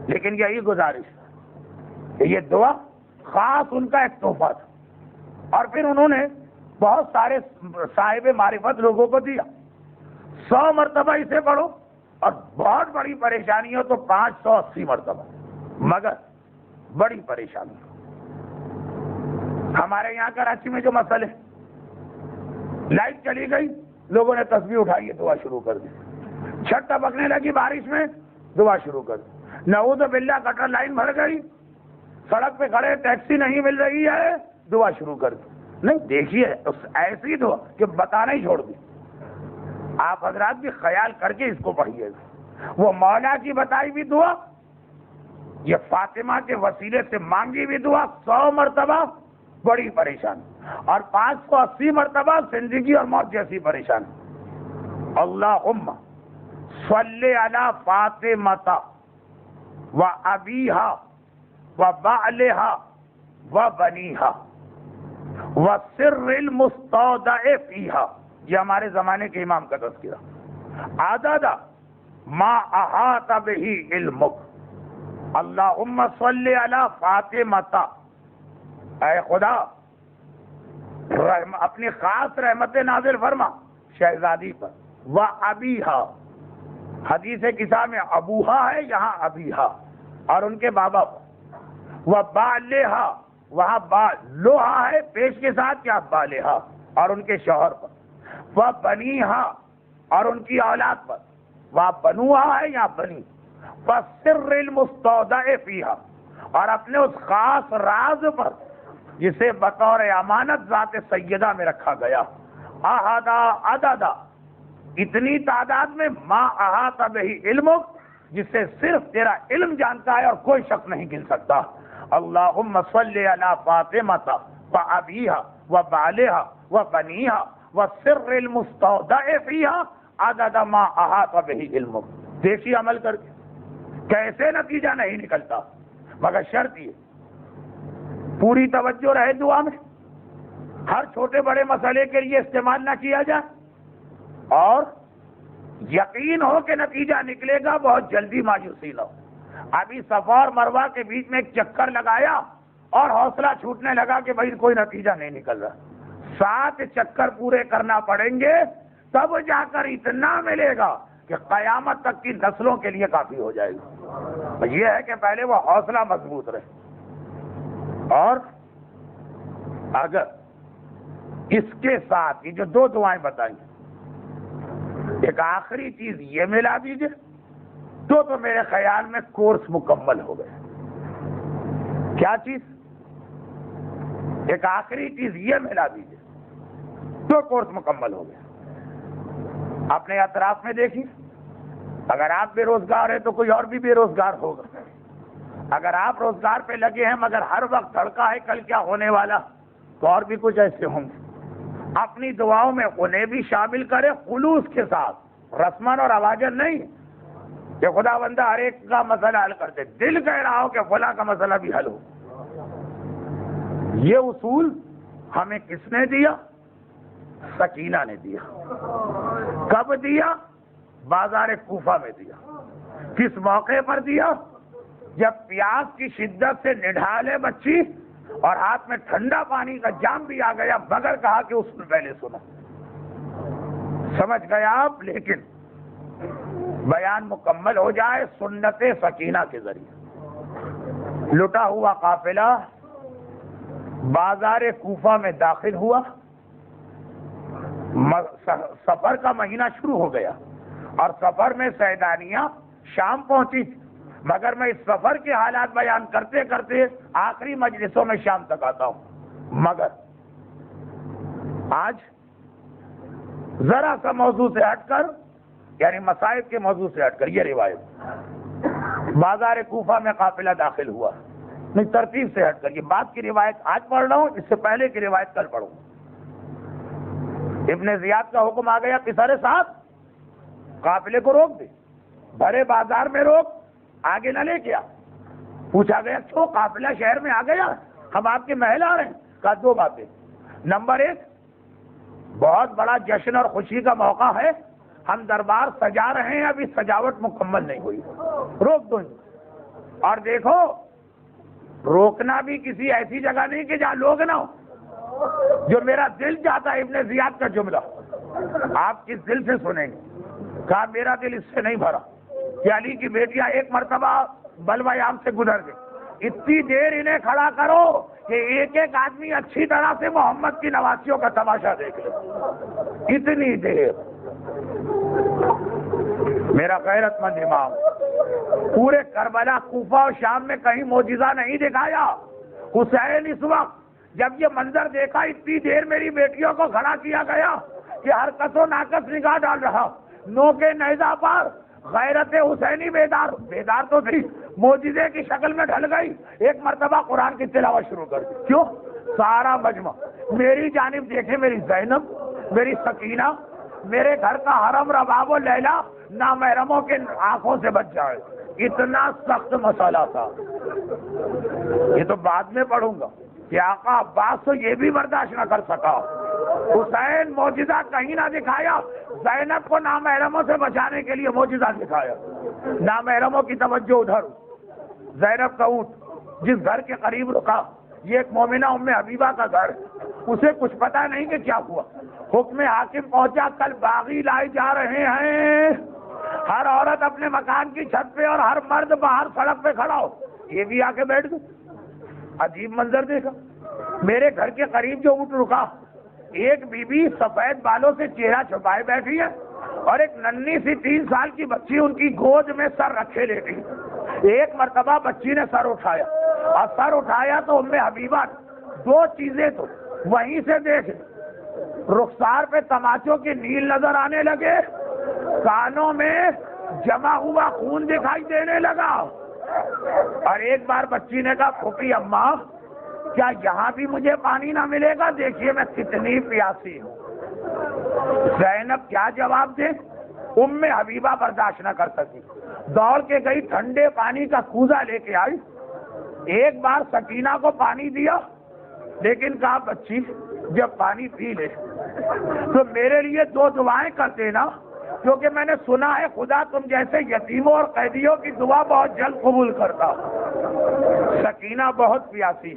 لیکن یہی گزارش کہ یہ دعا خاص ان کا ایک تحفہ تھا، اور پھر انہوں نے بہت سارے صاحب معرفت لوگوں کو دیا. 100 مرتبہ اسے پڑھو اور بہت بڑی پریشانی ہو تو 580 مرتبہ. مگر بڑی پریشانی ہمارے یہاں کراچی میں جو مسئلے، لائٹ چلی گئی، لوگوں نے تسبیح اٹھائی، دعا شروع کر دی. چھت ٹپکنے لگی بارش میں، دعا شروع کر دی. نعوذ باللہ گٹر لائن بھر گئی، سڑک پہ کھڑے ٹیکسی نہیں مل رہی ہے، دعا شروع کر دی. نہیں دیکھیے ایسی دعا کہ بتانا ہی چھوڑ دی. آپ حضرات بھی خیال کر کے اس کو پڑھیے گا. وہ مولا کی بتائی ہوئی دعا، یہ فاطمہ کے وسیلے سے مانگی ہوئی دعا 100 مرتبہ بڑی پریشانی، اور 580 مرتبہ زندگی اور موت جیسی پریشانی. اللہم صلی علی فاطمہ و ابیہا و بعلہا و بنیہا و سر المستودع فیہا. یہ ہمارے زمانے کے امام کا تذکرہ. عدد ما احاط بہ علمک. اللہم صلی علی فاطمہ. اے خدا اپنی خاص رحمت نازل فرما شہزادی پر. و ابیہا، حدیث کسا میں ابوہا ہے، یہاں ابیہا، اور ان کے بابا پر. و بالہا، وہاں لوہا ہے پیش کے ساتھ، کیا بالہا، اور ان کے شوہر پر. و بنیہا، اور ان کی اولاد پر. و بنوہا ہے یا بنی. و سر المستودع فیہا، اور اپنے اس خاص راز پر جسے بطور امانت ذات سیدہ میں رکھا گیا. احدا عددا، اتنی تعداد میں، ما احاط بہ علمک، جسے صرف تیرا علم جانتا ہے اور کوئی شخص نہیں گن سکتا. اللہم صلی علی فاطمہ و ابیہا و بالہا و بنیہا و سر المستودع فیہا عدد ما احاط بہ علمک. دیکھیے عمل کر کے کیسے نتیجہ نہیں نکلتا، مگر شرط یہ پوری توجہ رہے دعا میں، ہر چھوٹے بڑے مسئلے کے لیے استعمال نہ کیا جائے، اور یقین ہو کہ نتیجہ نکلے گا، بہت جلدی مایوسی نہ ہو. ابھی صفا اور مروہ کے بیچ میں ایک چکر لگایا اور حوصلہ چھوٹنے لگا کہ بھائی کوئی نتیجہ نہیں نکل رہا. 7 چکر پورے کرنا پڑیں گے تب جا کر اتنا ملے گا کہ قیامت تک کی نسلوں کے لیے کافی ہو جائے گا. یہ ہے کہ پہلے وہ حوصلہ مضبوط رہے. اور اگر اس کے ساتھ یہ جو 2 دعائیں بتائیں، ایک آخری چیز یہ ملا دیجئے تو میرے خیال میں کورس مکمل ہو گیا. کیا چیز؟ ایک آخری چیز یہ ملا دیجئے تو کورس مکمل ہو گیا. اپنے اطراف میں دیکھیے، اگر آپ بے روزگار ہیں تو کوئی اور بھی بے روزگار ہوگا. اگر آپ روزگار پہ لگے ہیں مگر ہر وقت دھڑکا ہے کل کیا ہونے والا، تو اور بھی کچھ ایسے ہوں گے. اپنی دعاؤں میں انہیں بھی شامل کرے خلوص کے ساتھ، رسمن اور آوازن نہیں کہ خدا بندہ ہر ایک کا مسئلہ حل کرتے، دل کہہ رہا ہو کہ فلاں کا مسئلہ بھی حل ہو. یہ اصول ہمیں کس نے دیا؟ سکینہ نے دیا. کب دیا؟ بازار کوفہ میں دیا. کس موقع پر دیا؟ جب پیاس کی شدت سے نڈھالے بچی اور ہاتھ میں ٹھنڈا پانی کا جام بھی آ گیا، مگر کہا کہ اس نے پہلے سنا. سمجھ گئے آپ؟ لیکن بیان مکمل ہو جائے سنت سکینہ کے ذریعے. لٹا ہوا قافلہ بازار کوفہ میں داخل ہوا. سفر کا مہینہ شروع ہو گیا اور سفر میں سیدانیاں شام پہنچی، مگر میں اس سفر کے حالات بیان کرتے کرتے آخری مجلسوں میں شام تک آتا ہوں. مگر آج ذرا سا موضوع سے ہٹ کر، یعنی مصائب کے موضوع سے ہٹ کر، یہ روایت بازار کوفہ میں قافلہ داخل ہوا، نہیں ترتیب سے ہٹ کر، یہ بات کی روایت آج پڑھ رہا ہوں، اس سے پہلے کی روایت کل پڑھوں. ابن زیاد کا حکم آ گیا قصر صاحب قافلے کو روک دے، بھرے بازار میں روک، آگے نہ لے کے آ. پوچھا گیا کیوں؟ قافلہ شہر میں آ گیا، ہم آپ کے محل آ رہے ہیں. کہا 2 باتیں. نمبر 1، بہت بڑا جشن اور خوشی کا موقع ہے، ہم دربار سجا رہے ہیں، ابھی سجاوٹ مکمل نہیں ہوئی، روک دو. اور دیکھو روکنا بھی کسی ایسی جگہ نہیں کہ جہاں لوگ نہ ہو. جو میرا دل چاہتا ہے، ابن زیاد کا جملہ آپ کس دل سے سنیں گے؟ کہا میرا دل اس سے نہیں بھرا کہ علی کی بیٹیاں ایک مرتبہ بلوہ عام سے گزر گئی، اتنی دیر انہیں کھڑا کرو کہ ایک ایک آدمی اچھی طرح سے محمد کی نواسیوں کا تماشا دیکھ لے. اتنی دیر. میرا غیرت مند امام پورے کربلا، کوفہ اور شام میں کہیں معجزہ نہیں دکھایا. حسین اس وقت جب یہ منظر دیکھا، اتنی دیر میری بیٹیوں کو کھڑا کیا گیا کہ ہر کس و ناقص نگاہ ڈال رہا، نو کے نیزہ پر غیرت حسینی بیدار تو تھی، معجزے کی شکل میں ڈھل گئی. ایک مرتبہ قرآن کی تلاوت شروع کر دی. کیوں؟ سارا مجمع میری جانب دیکھے، میری زینب، میری سکینہ، میرے گھر کا حرم رباب و لیلا نامحرموں کے آنکھوں سے بچ جائے. اتنا سخت مسئلہ تھا. یہ تو بعد میں پڑھوں گا کہ آقا عباس تو یہ بھی برداشت نہ کر سکا. حسین معجزہ کہیں نہ دکھایا, زینب کو نامحرموں سے بچانے کے لیے معجزہ دکھایا. نامحرموں کی توجہ ادھر. زینب کا اونٹ جس گھر کے قریب رکا, یہ ایک مومنہ ام حبیبہ کا گھر, اسے کچھ پتا نہیں کہ کیا ہوا. حکم حاکم پہنچا, کل باغی لائے جا رہے ہیں, ہر عورت اپنے مکان کی چھت پہ اور ہر مرد باہر سڑک پہ کھڑا ہو. یہ بھی آ کے بیٹھ گئے. عجیب منظر دیکھا. میرے گھر کے قریب جو اونٹ رکا, ایک بی بی سفید بالوں سے چہرہ چھپائے بیٹھی ہے اور ایک ننھی سی 3 سال کی بچی ان کی گود میں سر رکھے لیٹی. ایک مرتبہ بچی نے سر اٹھایا, اور سر اٹھایا تو ام حبیبہ 2 چیزیں تو وہیں سے دیکھے. رخسار پہ تماچوں کی نیل نظر آنے لگے, کانوں میں جمع ہوا خون دکھائی دینے لگا. اور ایک بار بچی نے کہا, پھوپھی اماں کیا یہاں بھی مجھے پانی نہ ملے گا؟ دیکھیے میں کتنی پیاسی ہوں. زینب کیا جواب دے؟ ام حبیبہ برداشت نہ کر سکی, دوڑ کے گئی, ٹھنڈے پانی کا کوزہ لے کے آئی. ایک بار سکینہ کو پانی دیا, لیکن کہا بچی جب پانی پی لے تو میرے لیے 2 دعائیں کر دینا, کیونکہ میں نے سنا ہے خدا تم جیسے یتیموں اور قیدیوں کی دعا بہت جلد قبول کرتا. سکینہ بہت پیاسی.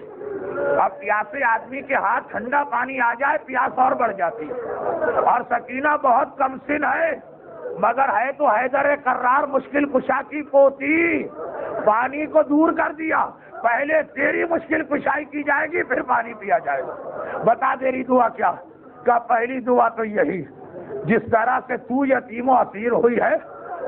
اب پیاسے آدمی کے ہاتھ ٹھنڈا پانی آ جائے, پیاس اور بڑھ جاتی ہے. اور سکینہ بہت کم سن ہے, مگر ہے تو حیدر کرار مشکل کشا کی پوتی. پانی کو دور کر دیا, پہلے تیری مشکل کشائی کی جائے گی, پھر پانی پیا جائے گا. بتا تیری دعا کیا؟ کہ پہلی دعا تو یہی, جس طرح سے تو یتیم و اسیر ہوئی ہے,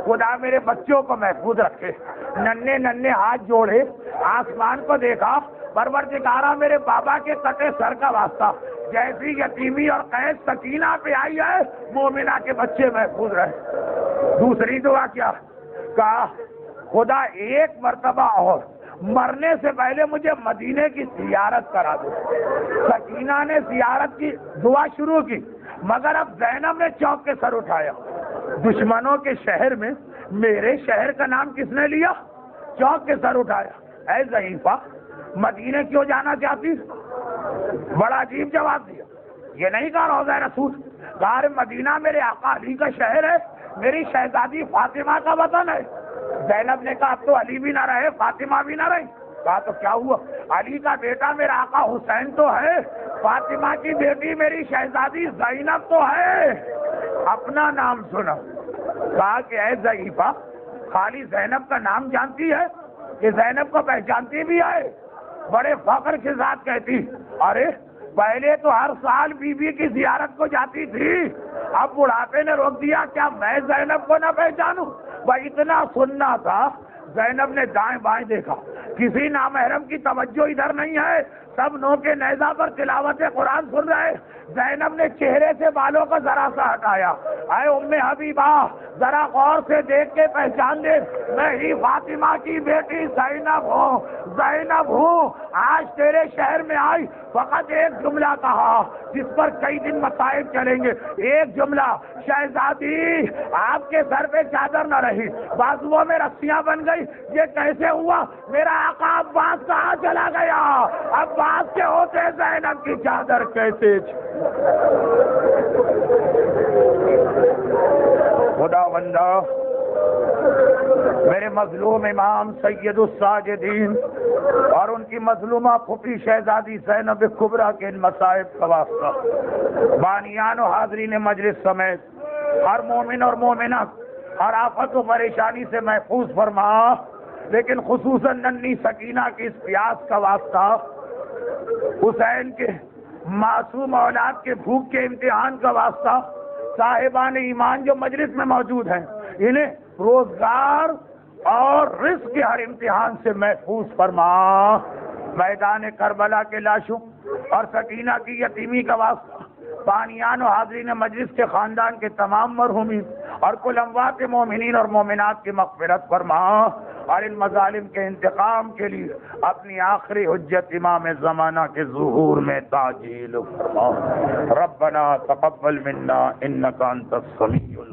خدا میرے بچوں کو محفوظ رکھے. ننھے ننھے ہاتھ جوڑے, آسمان کو دیکھا, پروردگارا میرے بابا کے کٹے سر کا واسطہ, جیسی یتیمی اور قید سکینہ پہ آئی ہے, مومنہ کے بچے محفوظ رہے. دوسری دعا کیا؟ کہا خدا ایک مرتبہ اور مرنے سے پہلے مجھے مدینے کی زیارت کرا دو. سکینہ نے زیارت کی دعا شروع کی, مگر اب زینب نے چونک کے سر اٹھایا. دشمنوں کے شہر میں میرے شہر کا نام کس نے لیا؟ چونک کے سر اٹھایا. اے ضعیفہ, مدینے کیوں جانا چاہتی؟ بڑا عجیب جواب دیا. یہ نہیں کہا روضہ رسول, کہا مدینہ میرے آقا علی کا شہر ہے, میری شہزادی فاطمہ کا وطن ہے. زینب نے کہا اب تو علی بھی نہ رہے, فاطمہ بھی نہ رہی. کہا تو کیا ہوا؟ علی کا بیٹا میرا آقا حسین تو ہے, فاطمہ کی بیٹی میری شہزادی زینب تو ہے. اپنا نام سنا. کہا کہ اے ضعیفہ, خالی زینب کا نام جانتی ہے کہ زینب کو پہچانتی بھی ہے؟ بڑے فخر کے ساتھ کہتی, ارے پہلے تو ہر سال بی بی کی زیارت کو جاتی تھی, اب بڑھاپے نے روک دیا, کیا میں زینب کو نہ پہچانوں؟ بھائی اتنا سننا تھا. زینب نے دائیں بائیں دیکھا, کسی نامحرم کی توجہ ادھر نہیں ہے, سب نو کے نیزہ پر تلاوت قرآن سن رہے. زینب نے چہرے سے بالوں کو ذرا سا ہٹایا. اے ام حبیبہ, ذرا غور سے دیکھ کے پہچان دے, میں ہی فاطمہ کی بیٹی زینب ہوں. زینب ہوں, آج تیرے شہر میں آئی, فقط ایک جملہ کہا جس پر کئی دن مصائب چلیں گے. ایک جملہ, شہزادی آپ کے سر پہ چادر نہ رہی, بازوؤں میں رسیاں بن گئی. یہ کیسے ہوا؟ میرا آقا عباس کہاں چلا گیا؟ عباس کے ہوتے زینب کی چادر کیسے؟ خدا بندہ, میرے مظلوم امام سید الساجدین اور ان کی مظلومہ پھوپھی شہزادی زینب کبریٰ کے ان مصائب کا واسطہ بانیان و حاضرین مجلس سمیت ہر مومن اور مومنہ ہر آفت و پریشانی سے محفوظ فرما. لیکن خصوصاً ننھی سکینہ کی اس پیاس کا واسطہ, حسین کے معصوم اولاد کے بھوک کے امتحان کا واسطہ, صاحبان ایمان جو مجلس میں موجود ہیں انہیں روزگار اور رزق کے ہر امتحان سے محفوظ فرما. میدان کربلا کے لاشوں اور سکینہ کی یتیمی کا واسطہ بانیان و حاضرین مجلس کے خاندان کے تمام مرحومین اور کل اموات مومنین اور مومنات کی مغفرت فرما, اور ان مظالم کے انتقام کے لیے اپنی آخری حجت امام زمانہ کے ظہور میں تعجیل فرما. ربنا تقبل منا انک انت السمیع